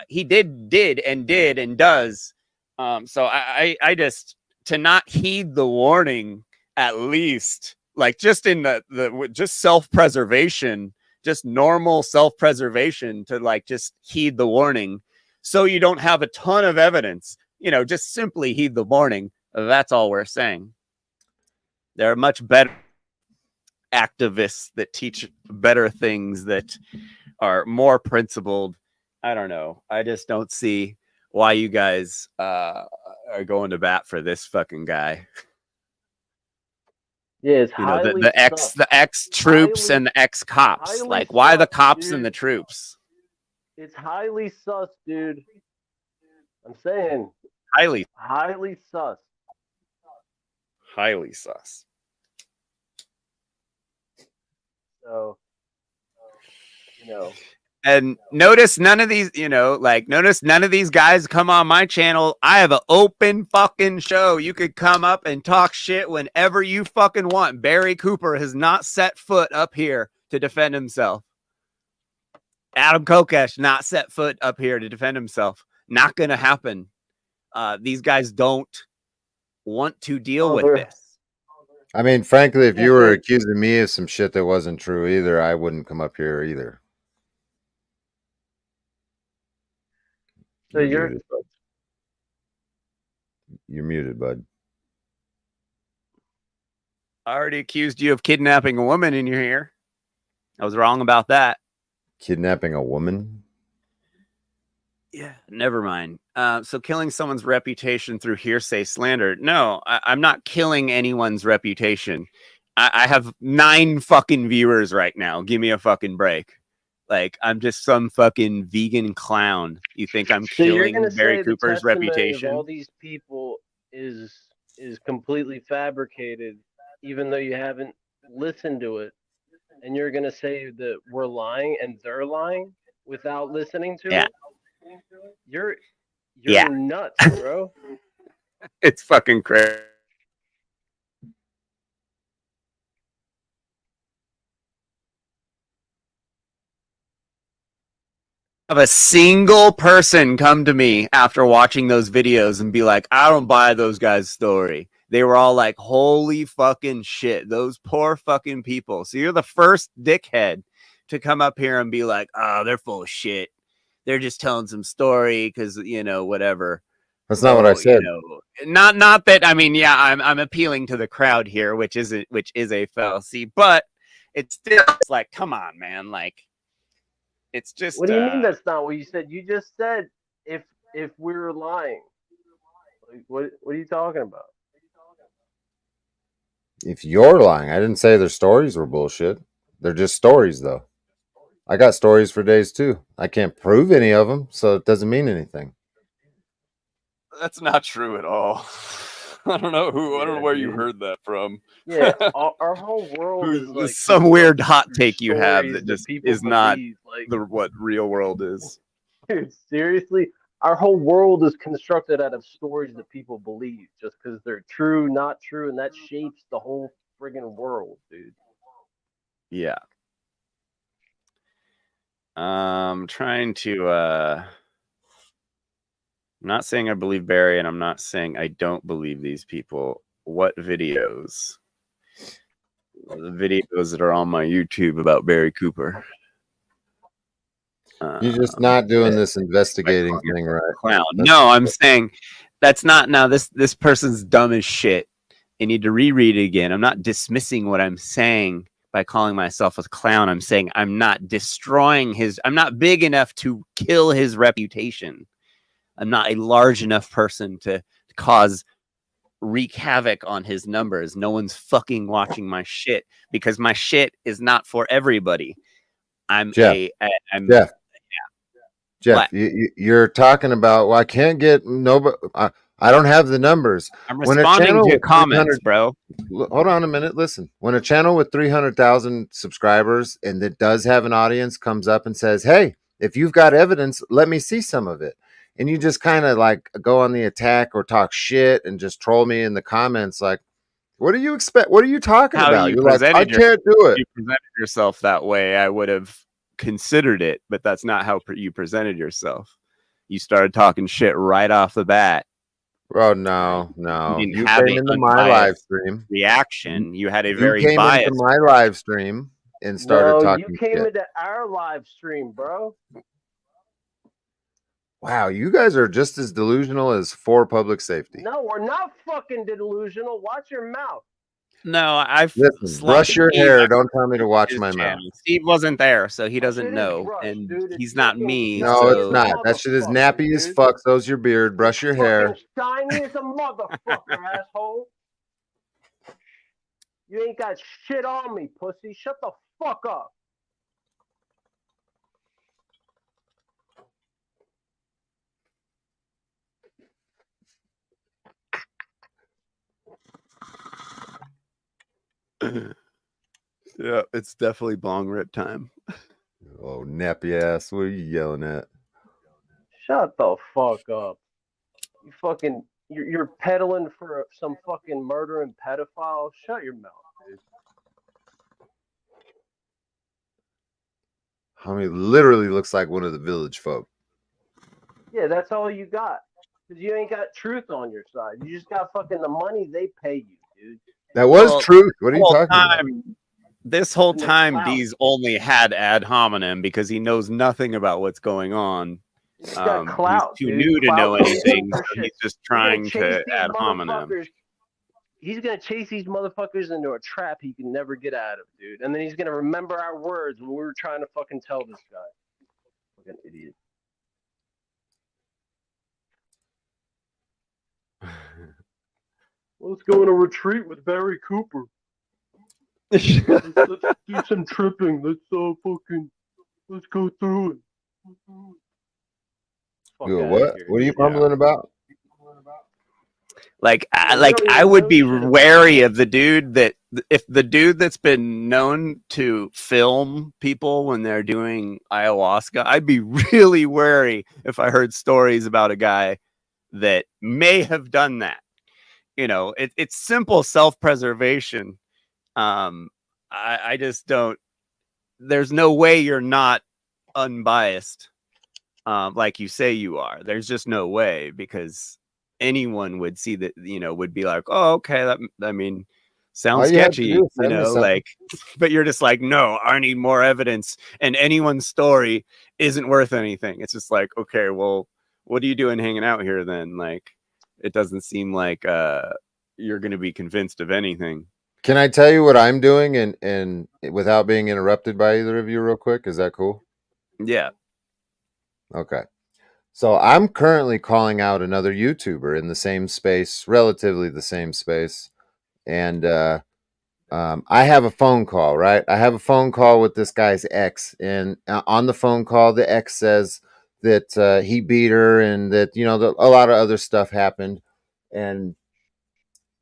Speaker 2: He did and does. So I just, to not heed the warning, at least, like just in the just self-preservation, just normal self-preservation, to like just heed the warning so you don't have a ton of evidence, you know, just simply heed the warning. That's all we're saying. There are much better activists that teach better things, that are more principled. I don't know. I just don't see why you guys are going to bat for this fucking guy.
Speaker 1: Yeah, it's
Speaker 2: you know, the ex troops and the ex cops. Like, why the cops and the troops?
Speaker 1: It's highly sus, dude. I'm saying
Speaker 2: highly
Speaker 1: sus.
Speaker 2: Highly sus.
Speaker 1: So, you know.
Speaker 2: And notice none of these, you know, like, notice none of these guys come on my channel. I have an open fucking show. You could come up and talk shit whenever you fucking want. Barry Cooper has not set foot up here to defend himself. Adam Kokesh not set foot up here to defend himself. Not going to happen. These guys don't want to deal with this.
Speaker 3: I mean, frankly, if you were accusing me of some shit that wasn't true either, I wouldn't come up here either.
Speaker 1: So you're
Speaker 3: muted, bud.
Speaker 2: I already accused you of kidnapping a woman in your ear. I was wrong about that.
Speaker 3: Kidnapping a woman?
Speaker 2: Yeah, never mind. So killing someone's reputation through hearsay slander. No, I'm not killing anyone's reputation. I have 9 fucking viewers right now. Give me a fucking break. Like, I'm just some fucking vegan clown. You think I'm killing Barry Cooper's reputation?
Speaker 1: Of all these people is completely fabricated, even though you haven't listened to it, and you're gonna say that we're lying and they're lying without listening to it? You're nuts, bro.
Speaker 2: It's fucking crazy. Have a single person come to me after watching those videos and be like, I don't buy those guys' story. They were all like, holy fucking shit, those poor fucking people. So you're the first dickhead to come up here and be like, oh, they're full of shit. They're just telling some story because, you know, whatever.
Speaker 3: That's not what I said.
Speaker 2: You know, not that. I mean, yeah, I'm appealing to the crowd here, which is a fallacy, but it's still, it's like, come on, man, like. It's just.
Speaker 1: What do you mean that's not what you said? You just said if we were lying. Like, what are you talking about?
Speaker 3: If you're lying, I didn't say their stories were bullshit. They're just stories, though. I got stories for days too. I can't prove any of them, so it doesn't mean anything.
Speaker 2: That's not true at all. I don't know where you heard that from.
Speaker 1: Yeah, our whole world is like
Speaker 2: some weird hot take you have that just is not like, what real world is.
Speaker 1: Dude, seriously, our whole world is constructed out of stories that people believe just because they're true, not true, and that shapes the whole friggin' world, dude.
Speaker 2: Yeah. Trying to I'm not saying I believe Barry, and I'm not saying I don't believe these people. What videos? The videos that are on my YouTube about Barry Cooper.
Speaker 3: You're just not doing this investigating thing right.
Speaker 2: Clown. No, I'm saying that's not. Now this person's dumb as shit. I need to reread it again. I'm not dismissing what I'm saying by calling myself a clown. I'm saying I'm not destroying his. I'm not big enough to kill his reputation. I'm not a large enough person to wreak havoc on his numbers. No one's fucking watching my shit because my shit is not for everybody.
Speaker 3: Jeff, you're talking about, well, I can't get nobody. I don't have the numbers.
Speaker 2: I'm responding to comments, bro.
Speaker 3: Hold on a minute. Listen, when a channel with 300,000 subscribers and that does have an audience comes up and says, hey, if you've got evidence, let me see some of it. And you just kind of like go on the attack or talk shit and just troll me in the comments. Like, What do you expect? What are you talking about?
Speaker 2: You're
Speaker 3: like, I can't do it.
Speaker 2: You presented yourself that way, I would have considered it, but that's not how you presented yourself. You started talking shit right off the bat.
Speaker 3: Oh, no. You came into my live stream.
Speaker 2: Reaction. You had a very biased.
Speaker 3: Into my live stream and started talking.
Speaker 1: You came into our live stream, bro.
Speaker 3: Wow, you guys are just as delusional as For Public Safety.
Speaker 1: No, we're not fucking delusional. Watch your mouth.
Speaker 2: No,
Speaker 3: Listen, brush your hair. Don't tell me to watch my mouth.
Speaker 2: Steve wasn't there, so he doesn't know. And he's not me.
Speaker 3: No,
Speaker 2: so...
Speaker 3: it's not. That shit is nappy as fuck. So's your beard. Brush your hair.
Speaker 1: Shiny as a motherfucker, asshole. You ain't got shit on me, pussy. Shut the fuck up.
Speaker 2: Yeah, it's definitely bong rip time.
Speaker 3: Oh, nappy ass. What are you yelling at?
Speaker 1: Shut the fuck up. You're peddling for some fucking murdering pedophile. Shut your mouth, dude.
Speaker 3: Literally looks like one of the village folk.
Speaker 1: Yeah, that's all you got. Because you ain't got truth on your side. You just got fucking the money they pay you, dude.
Speaker 3: That was truth. What are you talking about?
Speaker 2: This whole time, Deez only had ad hominem because he knows nothing about what's going on.
Speaker 1: He's clout,
Speaker 2: too new to know anything, so he's just trying to ad hominem.
Speaker 1: He's going to chase these motherfuckers into a trap he can never get out of, dude. And then he's going to remember our words when we were trying to fucking tell this guy. Fucking idiot. Let's go on a retreat with Barry Cooper. let's do some tripping. Let's go through it.
Speaker 3: What? What are you mumbling about?
Speaker 2: I would be wary of the dude if the dude that's been known to film people when they're doing ayahuasca, I'd be really wary if I heard stories about a guy that may have done that. You know, it's simple self-preservation. I just don't. There's no way you're not unbiased, like you say you are. There's just no way, because anyone would see that. You know, would be like, "Oh, okay, sounds sketchy." But you're just like, "No, I need more evidence." And anyone's story isn't worth anything. It's just like, okay, well, what are you doing hanging out here then? Like, it doesn't seem like you're going to be convinced of anything.
Speaker 3: Can I tell you what I'm doing and without being interrupted by either of you real quick? Is that cool?
Speaker 2: Yeah.
Speaker 3: Okay. So I'm currently calling out another YouTuber in the same space, relatively the same space. And I have a phone call, right? I have a phone call with this guy's ex. And on the phone call, the ex says that he beat her and that, a lot of other stuff happened. And,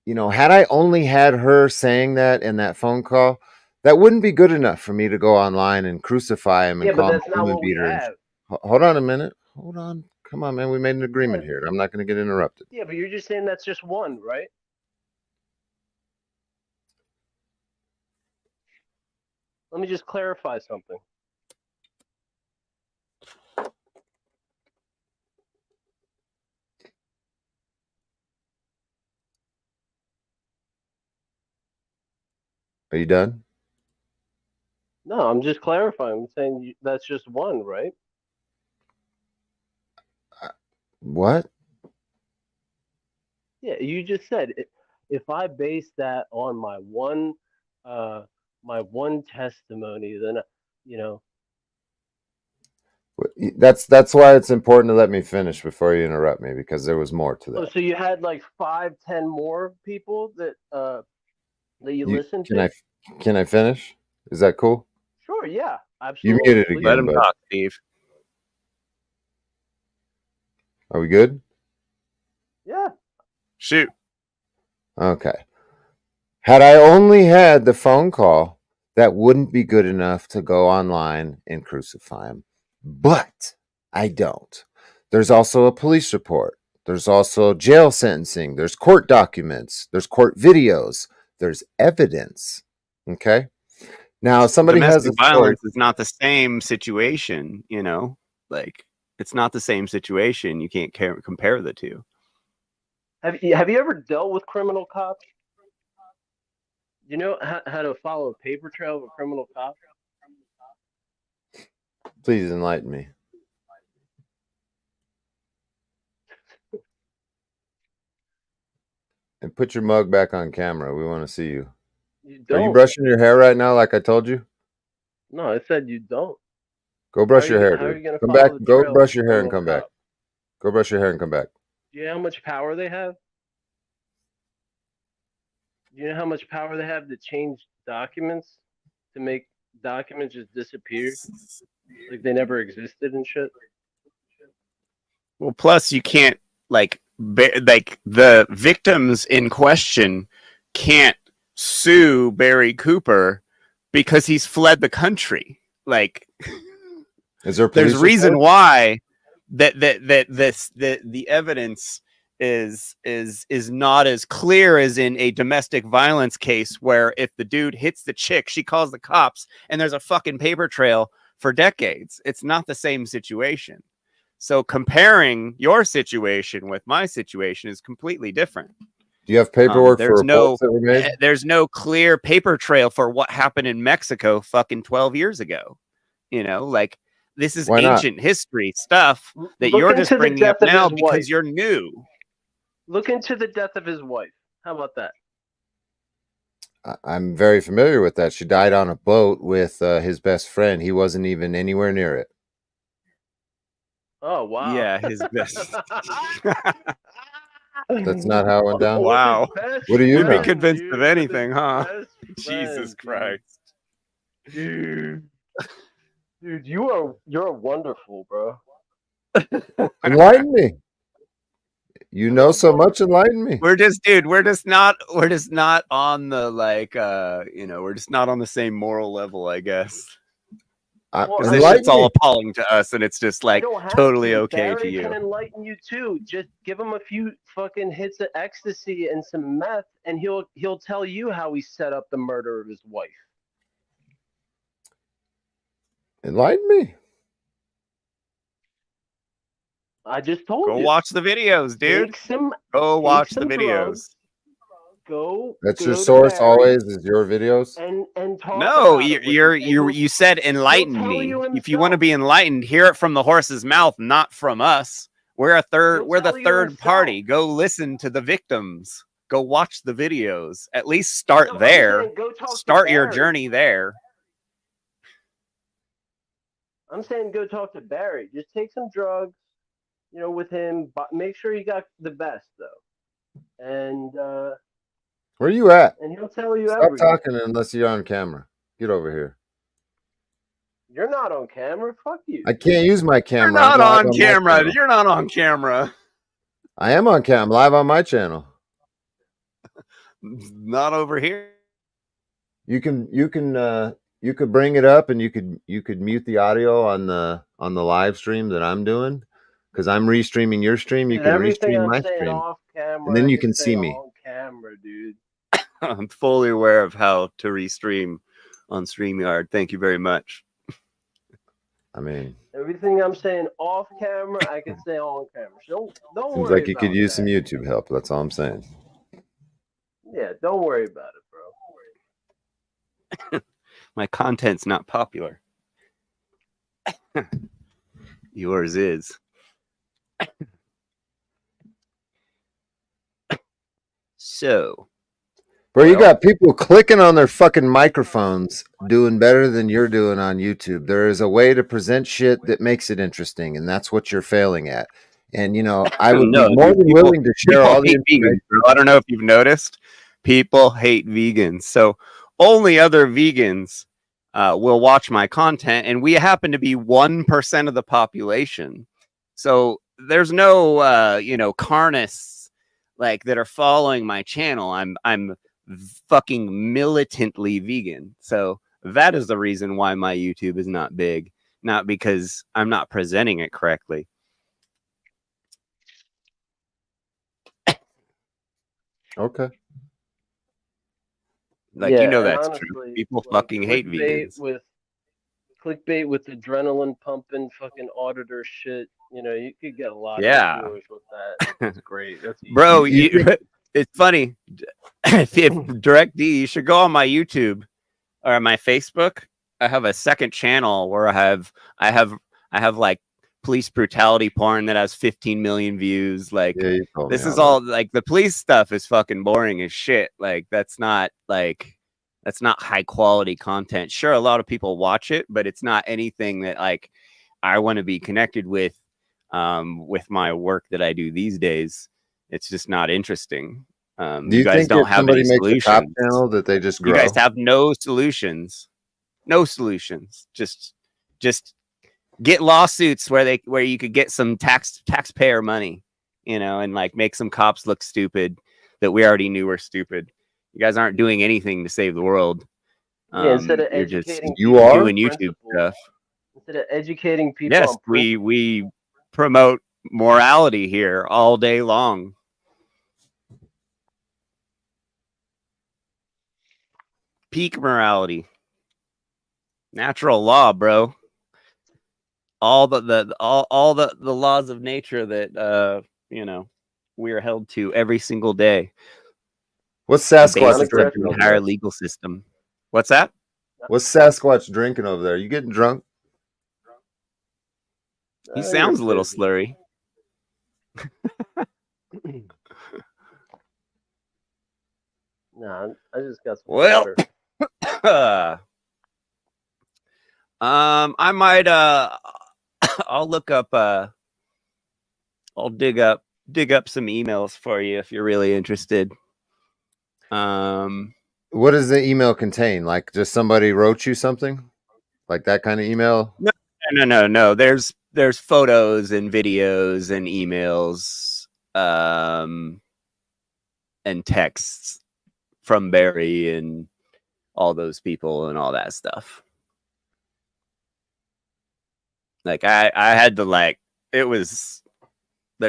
Speaker 3: had I only had her saying that in that phone call, that wouldn't be good enough for me to go online and crucify him and call him a woman beater. Hold on a minute. Hold on. Come on, man. We made an agreement here. I'm not going to get interrupted.
Speaker 1: Yeah, but you're just saying that's just one, right? Let me just clarify something.
Speaker 3: Are you done?
Speaker 1: No, I'm just clarifying. I'm saying that's just one, right?
Speaker 3: What?
Speaker 1: Yeah, you just said if I base that on my one testimony, then
Speaker 3: That's why it's important to let me finish before you interrupt me, because there was more to that.
Speaker 1: Oh, so you had like 5-10 more people that you listened to?
Speaker 3: Can I finish? Is that cool?
Speaker 1: Sure, yeah, absolutely.
Speaker 3: You muted again.
Speaker 2: Let him talk, Steve.
Speaker 3: Are we good?
Speaker 1: Yeah.
Speaker 2: Shoot.
Speaker 3: Okay. Had I only had the phone call, that wouldn't be good enough to go online and crucify him. But I don't. There's also a police report. There's also jail sentencing. There's court documents. There's court videos. There's evidence. Okay. Now, somebody
Speaker 2: domestic
Speaker 3: has a
Speaker 2: violence is not the same situation, you know, like it's not the same situation. You can't compare the two.
Speaker 1: Have you ever dealt with criminal cops? You know how to follow a paper trail of a criminal cop?
Speaker 3: Please enlighten me. And put your mug back on camera. We want to see you. Are you brushing your hair right now like I told you?
Speaker 1: No, I said you don't.
Speaker 3: Go brush your hair, dude. Come back. Go brush your hair and come back. Go brush your hair and come back.
Speaker 1: Do you know how much power they have? Do you know how much power they have to change documents? To make documents just disappear? Like they never existed and shit?
Speaker 2: Well, plus you can't, like the victims in question can't sue Barry Cooper because he's fled the country. Like, there's reason why the evidence is not as clear as in a domestic violence case where if the dude hits the chick, she calls the cops and there's a fucking paper trail for decades. It's not the same situation. So comparing your situation with my situation is completely different.
Speaker 3: Do you have paperwork for reports that were made?
Speaker 2: There's no clear paper trail for what happened in Mexico fucking 12 years ago. You know, like this is ancient history stuff that you're just bringing up now because you're new.
Speaker 1: Look into the death of his wife. How about that?
Speaker 3: I'm very familiar with that. She died on a boat with his best friend. He wasn't even anywhere near it.
Speaker 1: Oh, wow.
Speaker 2: Yeah, his best.
Speaker 3: That's not how it went down?
Speaker 2: Wow.
Speaker 3: What do you know?
Speaker 2: Be convinced of anything, huh? Jesus Christ.
Speaker 1: Dude, you're wonderful, bro.
Speaker 3: Enlighten me. You know so much, enlighten me.
Speaker 2: We're just not on the like we're just not on the same moral level, I guess. This shit's all appalling to us, and it's just like totally okay to you.
Speaker 1: Barry can enlighten you too. Just give him a few fucking hits of ecstasy and some meth, and he'll tell you how he set up the murder of his wife.
Speaker 3: Enlighten me.
Speaker 2: I just told you. Go watch the videos, dude. Go watch the videos.
Speaker 3: That's your source always is your videos.
Speaker 1: And talk.
Speaker 2: No, you said enlighten me. If you want to be enlightened, hear it from the horse's mouth, not from us. We're the third party. Go listen to the victims. Go watch the videos. At least start there. Start your journey there.
Speaker 1: I'm saying go talk to Barry. Just take some drugs, with him. But make sure you got the best though. And
Speaker 3: where are you at?
Speaker 1: And he'll tell you
Speaker 3: everything. Stop talking unless you're on camera. Get over here.
Speaker 1: You're not on camera. Fuck you.
Speaker 3: I can't use my camera.
Speaker 2: You're not on camera. You're not on camera.
Speaker 3: I am on cam, live on my channel.
Speaker 2: Not over here.
Speaker 3: You could bring it up, and you could mute the audio on the live stream that I'm doing, because I'm restreaming your stream. You can restream my stream,
Speaker 1: off camera,
Speaker 3: and then you can see me
Speaker 1: on camera, dude.
Speaker 2: I'm fully aware of how to restream on StreamYard. Thank you very much.
Speaker 3: I mean,
Speaker 1: everything I'm saying off camera, I can say on camera. So don't
Speaker 3: seems
Speaker 1: worry.
Speaker 3: Like you could use some YouTube help. That's all I'm saying.
Speaker 1: Yeah, don't worry about it, bro.
Speaker 2: My content's not popular. Yours is. So,
Speaker 3: bro, you got people clicking on their fucking microphones doing better than you're doing on YouTube. There is a way to present shit that makes it interesting, and that's what you're failing at. And I would be more than willing to share all the information.
Speaker 2: I don't know if you've noticed, people hate vegans. So only other vegans will watch my content, and we happen to be 1% of the population. So there's no carnists like that are following my channel. I'm fucking militantly vegan. So that is the reason why my YouTube is not big, not because I'm not presenting it correctly.
Speaker 3: Okay.
Speaker 2: Like, you know that's honestly, true. People fucking hate vegans.
Speaker 1: Clickbait with adrenaline pumping fucking auditor shit. You know, you could get a lot of viewers with that. That's great. That's easy.
Speaker 2: Bro, it's funny. if Direct D, you should go on my YouTube or my Facebook. I have a second channel where I have like police brutality porn that has 15 million views. Like, this is all like the police stuff is fucking boring as shit. Like, that's not high quality content. Sure, a lot of people watch it, but it's not anything that like I want to be connected with my work that I do these days. It's just not interesting.
Speaker 3: Do you guys don't have any solutions? A top channel that they just grow?
Speaker 2: You guys have no solutions. No solutions. Just get lawsuits where you could get some taxpayer money, you know, and like make some cops look stupid that we already knew were stupid. You guys aren't doing anything to save the world.
Speaker 1: Yeah, instead of educating,
Speaker 3: you are
Speaker 2: doing YouTube stuff.
Speaker 1: Instead of educating people,
Speaker 2: yes, we promote morality here all day long. Peak morality, natural law, bro. All the laws of nature that you know, we are held to every single day.
Speaker 3: What's Sasquatch
Speaker 2: drinking? The entire legal system. What's that?
Speaker 3: What's Sasquatch drinking over there? You getting drunk?
Speaker 2: He sounds a little slurry.
Speaker 1: Nah, I just got some water.
Speaker 2: I might I'll look up I'll dig up some emails for you if you're really interested.
Speaker 3: What does the email contain? Like, just somebody wrote you something, like that kind of email?
Speaker 2: No. There's photos and videos and emails, and texts from Barry and all those people and all that stuff. Like, I had to, like, there's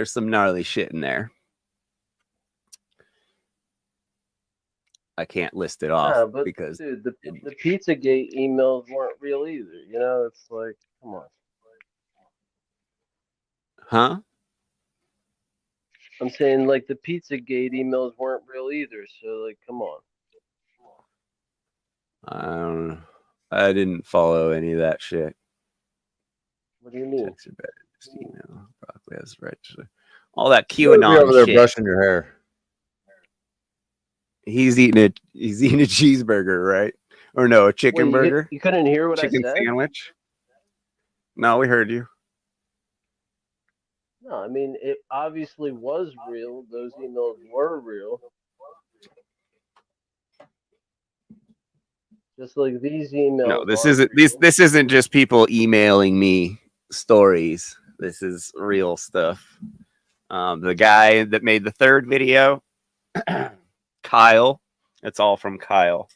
Speaker 2: some gnarly shit in there. I can't list it off because
Speaker 1: dude, the Pizzagate emails weren't real either. You know, it's like, come on.
Speaker 2: Huh?
Speaker 1: I'm saying, like, the Pizzagate emails weren't real either. So, like, come on.
Speaker 2: I don't know. I didn't follow any of that shit.
Speaker 1: What do you mean?
Speaker 2: Just email. Broccoli has registered. All that QAnon
Speaker 3: over there
Speaker 2: shit.
Speaker 3: Brushing your hair.
Speaker 2: He's eating a cheeseburger, right? Or no, a chicken burger.
Speaker 1: You couldn't hear what
Speaker 2: chicken
Speaker 1: I said?
Speaker 2: Sandwich. No, we heard you.
Speaker 1: No, I mean, it obviously was real. Those emails were real. Just like these emails.
Speaker 2: No, this isn't just people emailing me stories. This is real stuff. The guy that made the third video, Kyle. It's all from Kyle.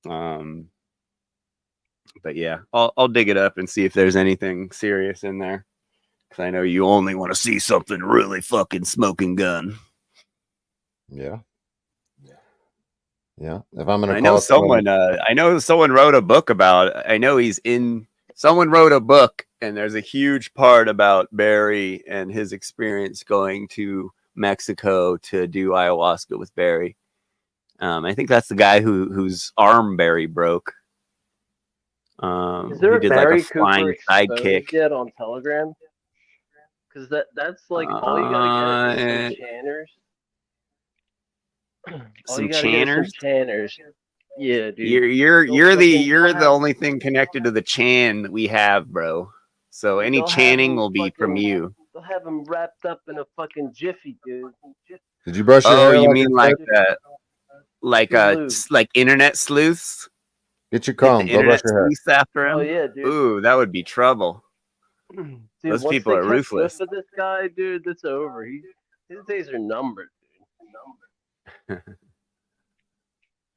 Speaker 2: But yeah, I'll dig it up and see if there's anything serious in there. Because I know you only want to see something really fucking smoking gun.
Speaker 3: Yeah. Yeah. If I'm gonna,
Speaker 2: I know someone wrote a book about. Someone wrote a book, and there's a huge part about Barry and his experience going to Mexico to do ayahuasca with Barry. I think that's the guy whose arm Barry broke.
Speaker 1: Is there
Speaker 2: he did
Speaker 1: a Barry
Speaker 2: like a flying sidekick
Speaker 1: yet on Telegram? Because that's like all you gotta get is some channers.
Speaker 2: Some channers.
Speaker 1: Channers. Yeah, dude.
Speaker 2: You're the only thing connected to the chan that we have, bro. So any channing will be from you.
Speaker 1: They'll have them wrapped up in a fucking jiffy, dude.
Speaker 3: Did you brush your hair?
Speaker 2: Oh, you mean like internet sleuths?
Speaker 3: Get your comb. Go brush your hair.
Speaker 2: After him?
Speaker 1: Oh yeah, dude.
Speaker 2: Ooh, that would be trouble.
Speaker 1: Dude,
Speaker 2: those people are ruthless.
Speaker 1: With this guy, dude, that's over. His days are numbered, dude.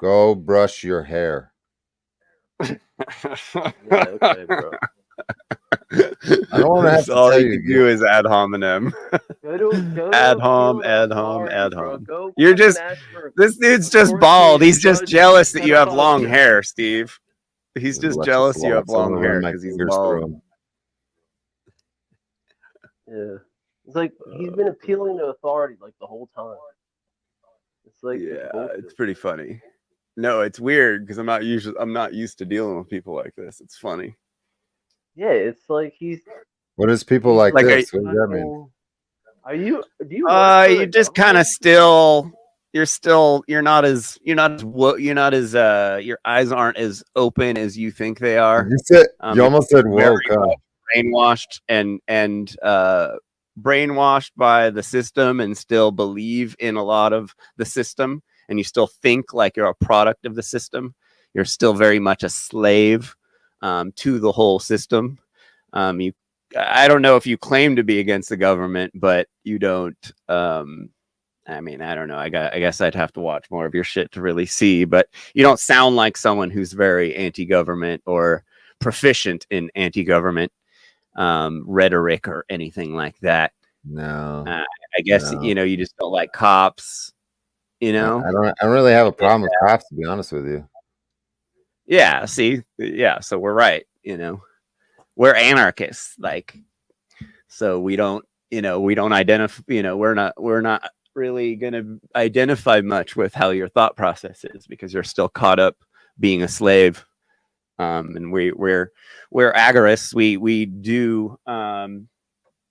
Speaker 3: Go brush your hair.
Speaker 1: Yeah, okay, bro.
Speaker 3: I don't want to have to
Speaker 2: all
Speaker 3: tell
Speaker 2: you
Speaker 3: you.
Speaker 2: can do is ad hominem.
Speaker 1: Go
Speaker 2: ad
Speaker 1: to
Speaker 2: hom,
Speaker 1: appeal to
Speaker 2: ad hom,
Speaker 1: authority,
Speaker 2: ad
Speaker 1: bro.
Speaker 2: hom.
Speaker 1: Go
Speaker 2: You're
Speaker 1: fucking
Speaker 2: just
Speaker 1: ask for
Speaker 2: this dude's just bald.
Speaker 1: authoritative
Speaker 2: He's just
Speaker 1: judges
Speaker 2: jealous
Speaker 1: and
Speaker 2: that you have
Speaker 1: pedophiles.
Speaker 2: long hair, Steve. He's just
Speaker 3: Luscious
Speaker 2: jealous you have
Speaker 3: locks. I want
Speaker 2: long
Speaker 3: to run
Speaker 2: hair
Speaker 3: my
Speaker 2: because he's
Speaker 3: fingers through
Speaker 2: bald.
Speaker 3: 'em.
Speaker 1: Yeah, it's like he's been appealing to authority like the whole time. It's like
Speaker 2: Yeah,
Speaker 1: bullshit.
Speaker 2: it's pretty funny. No, it's weird because I'm not used to dealing with people like this. It's funny.
Speaker 1: Yeah, it's like he's.
Speaker 3: What is people like
Speaker 2: Like,
Speaker 3: this? What does that mean?
Speaker 1: Are you? Do you work for
Speaker 2: you
Speaker 1: the
Speaker 2: just kind of
Speaker 1: government?
Speaker 2: you're not as your eyes aren't as open as you think they are.
Speaker 3: You almost said woke, huh?
Speaker 2: Brainwashed and brainwashed by the system and still believe in a lot of the system, and you still think like you're a product of the system. You're still very much a slave to the whole system. I don't know if you claim to be against the government, but you don't. I mean, I don't know. I guess I'd have to watch more of your shit to really see, but you don't sound like someone who's very anti-government or proficient in anti-government rhetoric or anything like that.
Speaker 3: No.
Speaker 2: I guess you just don't like cops.
Speaker 3: I don't really have a problem with cops, to be honest with you.
Speaker 2: Yeah. See. Yeah. So we're right. We're anarchists. Like, so we don't identify. We're not really going to identify much with how your thought process is because you're still caught up being a slave. And we're agorists.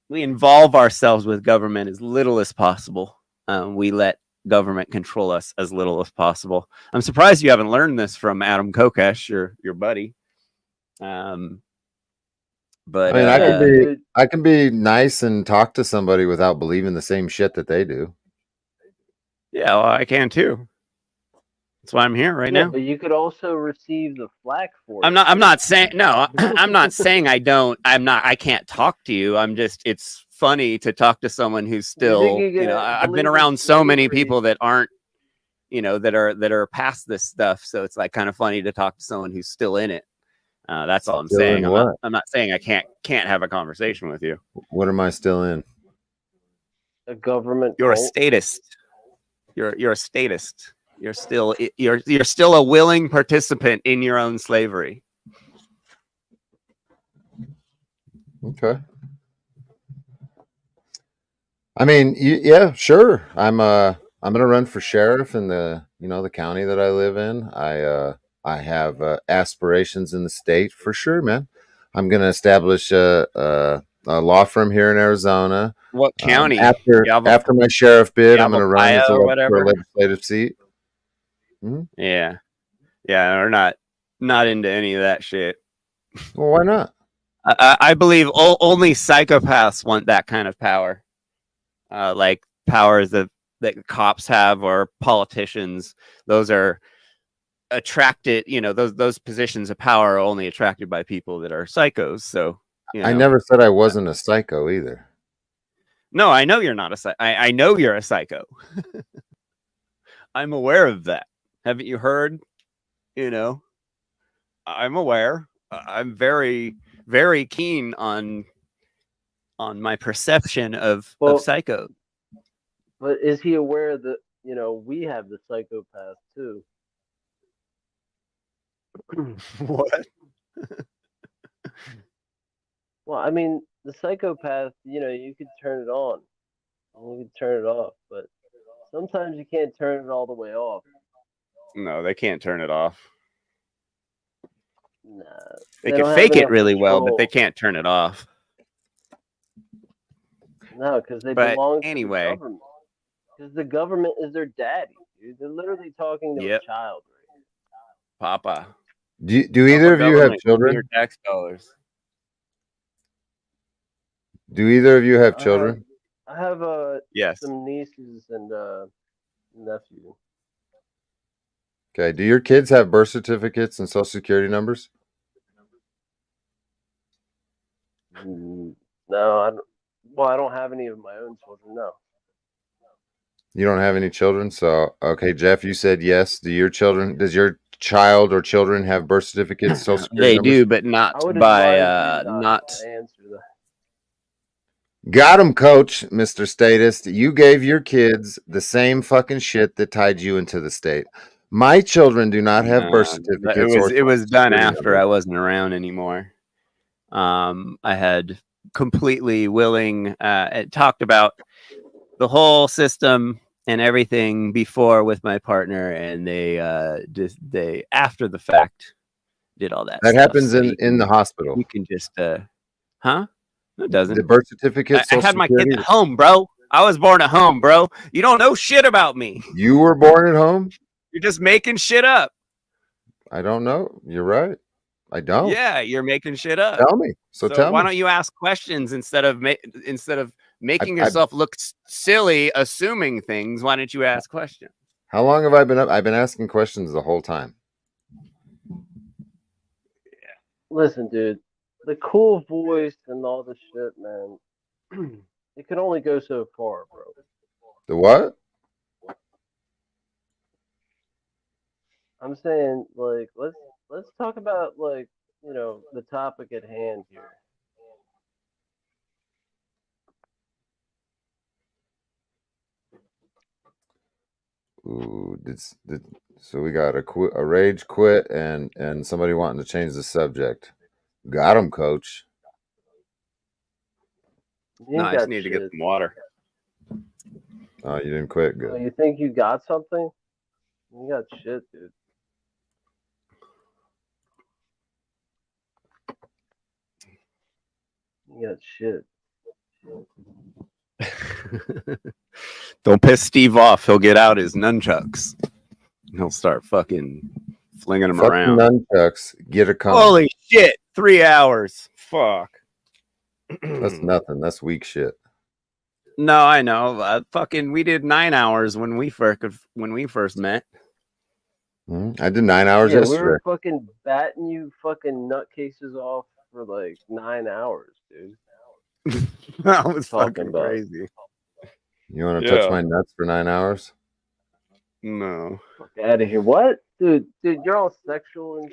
Speaker 2: We involve ourselves with government as little as possible. We let government control us as little as possible. I'm surprised you haven't learned this from Adam Kokesh, your buddy. But
Speaker 3: I mean, I can be nice and talk to somebody without believing the same shit that they do.
Speaker 2: Yeah, well, I can too. That's why I'm here right now.
Speaker 1: But you could also receive the flack for it.
Speaker 2: I'm not saying no. I'm not saying I don't. I can't talk to you. It's funny to talk to someone who's still. I've been around so many people that aren't. That are past this stuff. So it's like kind of funny to talk to someone who's still in it. That's all I'm saying. I'm not saying I can't have a conversation with you.
Speaker 3: What am I still in?
Speaker 1: A government.
Speaker 2: You're a statist. You're a statist. You're still a willing participant in your own slavery.
Speaker 3: Okay. I mean, yeah, sure. I'm gonna run for sheriff in the county that I live in. I have aspirations in the state for sure, man. I'm gonna establish a law firm here in Arizona.
Speaker 2: What county?
Speaker 3: After my sheriff bid, I'm gonna run for a legislative seat.
Speaker 2: Mm-hmm. Yeah, we're not into any of that shit.
Speaker 3: Well, why not?
Speaker 2: I believe only psychopaths want that kind of power. Like powers that cops have or politicians. Those are attracted. Those positions of power are only attracted by people that are psychos. So
Speaker 3: I never said I wasn't a psycho either.
Speaker 2: No, I know you're not a psycho. I know you're a psycho. I'm aware of that. Haven't you heard? I'm aware. I'm very, very keen on my perception of psycho.
Speaker 1: But is he aware that we have the psychopath too?
Speaker 2: What?
Speaker 1: Well, I mean, the psychopath. You could turn it on, and you could turn it off, but sometimes you can't turn it all the way off.
Speaker 2: No, they can't turn it off.
Speaker 1: Nah,
Speaker 2: they can fake it really well, but they can't turn it off.
Speaker 1: No, because they belong to the government. Because the government is their daddy, dude. They're literally talking to a child right here.
Speaker 2: Papa.
Speaker 3: Do either of you have children?
Speaker 2: Your tax dollars.
Speaker 3: Do either of you have children?
Speaker 1: I have
Speaker 2: yes.
Speaker 1: Some nieces and nephew.
Speaker 3: Okay. Do your kids have birth certificates and social security numbers?
Speaker 1: No, I don't. Well, I don't have any of my own children. No.
Speaker 3: You don't have any children, so okay, Jeff. You said yes. Does your child or children have birth certificates, social security
Speaker 2: They
Speaker 3: numbers?
Speaker 2: do, but not
Speaker 1: I would
Speaker 2: by
Speaker 1: advise you
Speaker 2: not.
Speaker 1: to answer that.
Speaker 3: Got him, coach, Mr. Statist. You gave your kids the same fucking shit that tied you into the state. My children do not have birth certificates.
Speaker 2: It was done after
Speaker 3: numbers.
Speaker 2: I wasn't around anymore. I had completely willing. It talked about the whole system and everything before with my partner, and they after the fact did all that.
Speaker 3: That
Speaker 2: stuff,
Speaker 3: happens
Speaker 2: so
Speaker 3: in the hospital.
Speaker 2: You can just huh? It doesn't.
Speaker 3: The birth certificate.
Speaker 2: I had my kids at home, bro. I was born at home, bro. You don't know shit about me.
Speaker 3: You were born at home?
Speaker 2: You're just making shit up.
Speaker 3: I don't know. You're right. I don't.
Speaker 2: Yeah, you're making shit up.
Speaker 3: Tell me. So tell me.
Speaker 2: Why don't you ask questions instead of making yourself look silly, assuming things? Why don't you ask questions?
Speaker 3: How long have I been up? I've been asking questions the whole time.
Speaker 1: Yeah. Listen, dude. The cool voice and all the shit, man. It can only go so far, bro.
Speaker 3: The what?
Speaker 1: I'm saying, like, let's talk about, like, you know, the topic at hand here.
Speaker 3: Ooh, so we got a rage quit and somebody wanting to change the subject. Got him, coach.
Speaker 2: No, I just need to get some water.
Speaker 3: Oh, you didn't quit. Good.
Speaker 1: Oh, you think you got something? You got shit, dude. You got shit.
Speaker 2: Don't piss Steve off. He'll get out his nunchucks. He'll start fucking flinging them around.
Speaker 3: Nunchucks. Get a cum.
Speaker 2: Holy shit. 3 hours. Fuck.
Speaker 3: That's nothing. That's weak shit.
Speaker 2: No, I know. We did 9 hours when we first met.
Speaker 3: I did 9 hours yesterday.
Speaker 1: We were fucking batting you fucking nutcases off for like 9 hours, dude.
Speaker 2: That was fucking crazy.
Speaker 3: You want to touch my nuts for 9 hours?
Speaker 2: No.
Speaker 1: Fuck out of here. What? Dude, you're all sexual and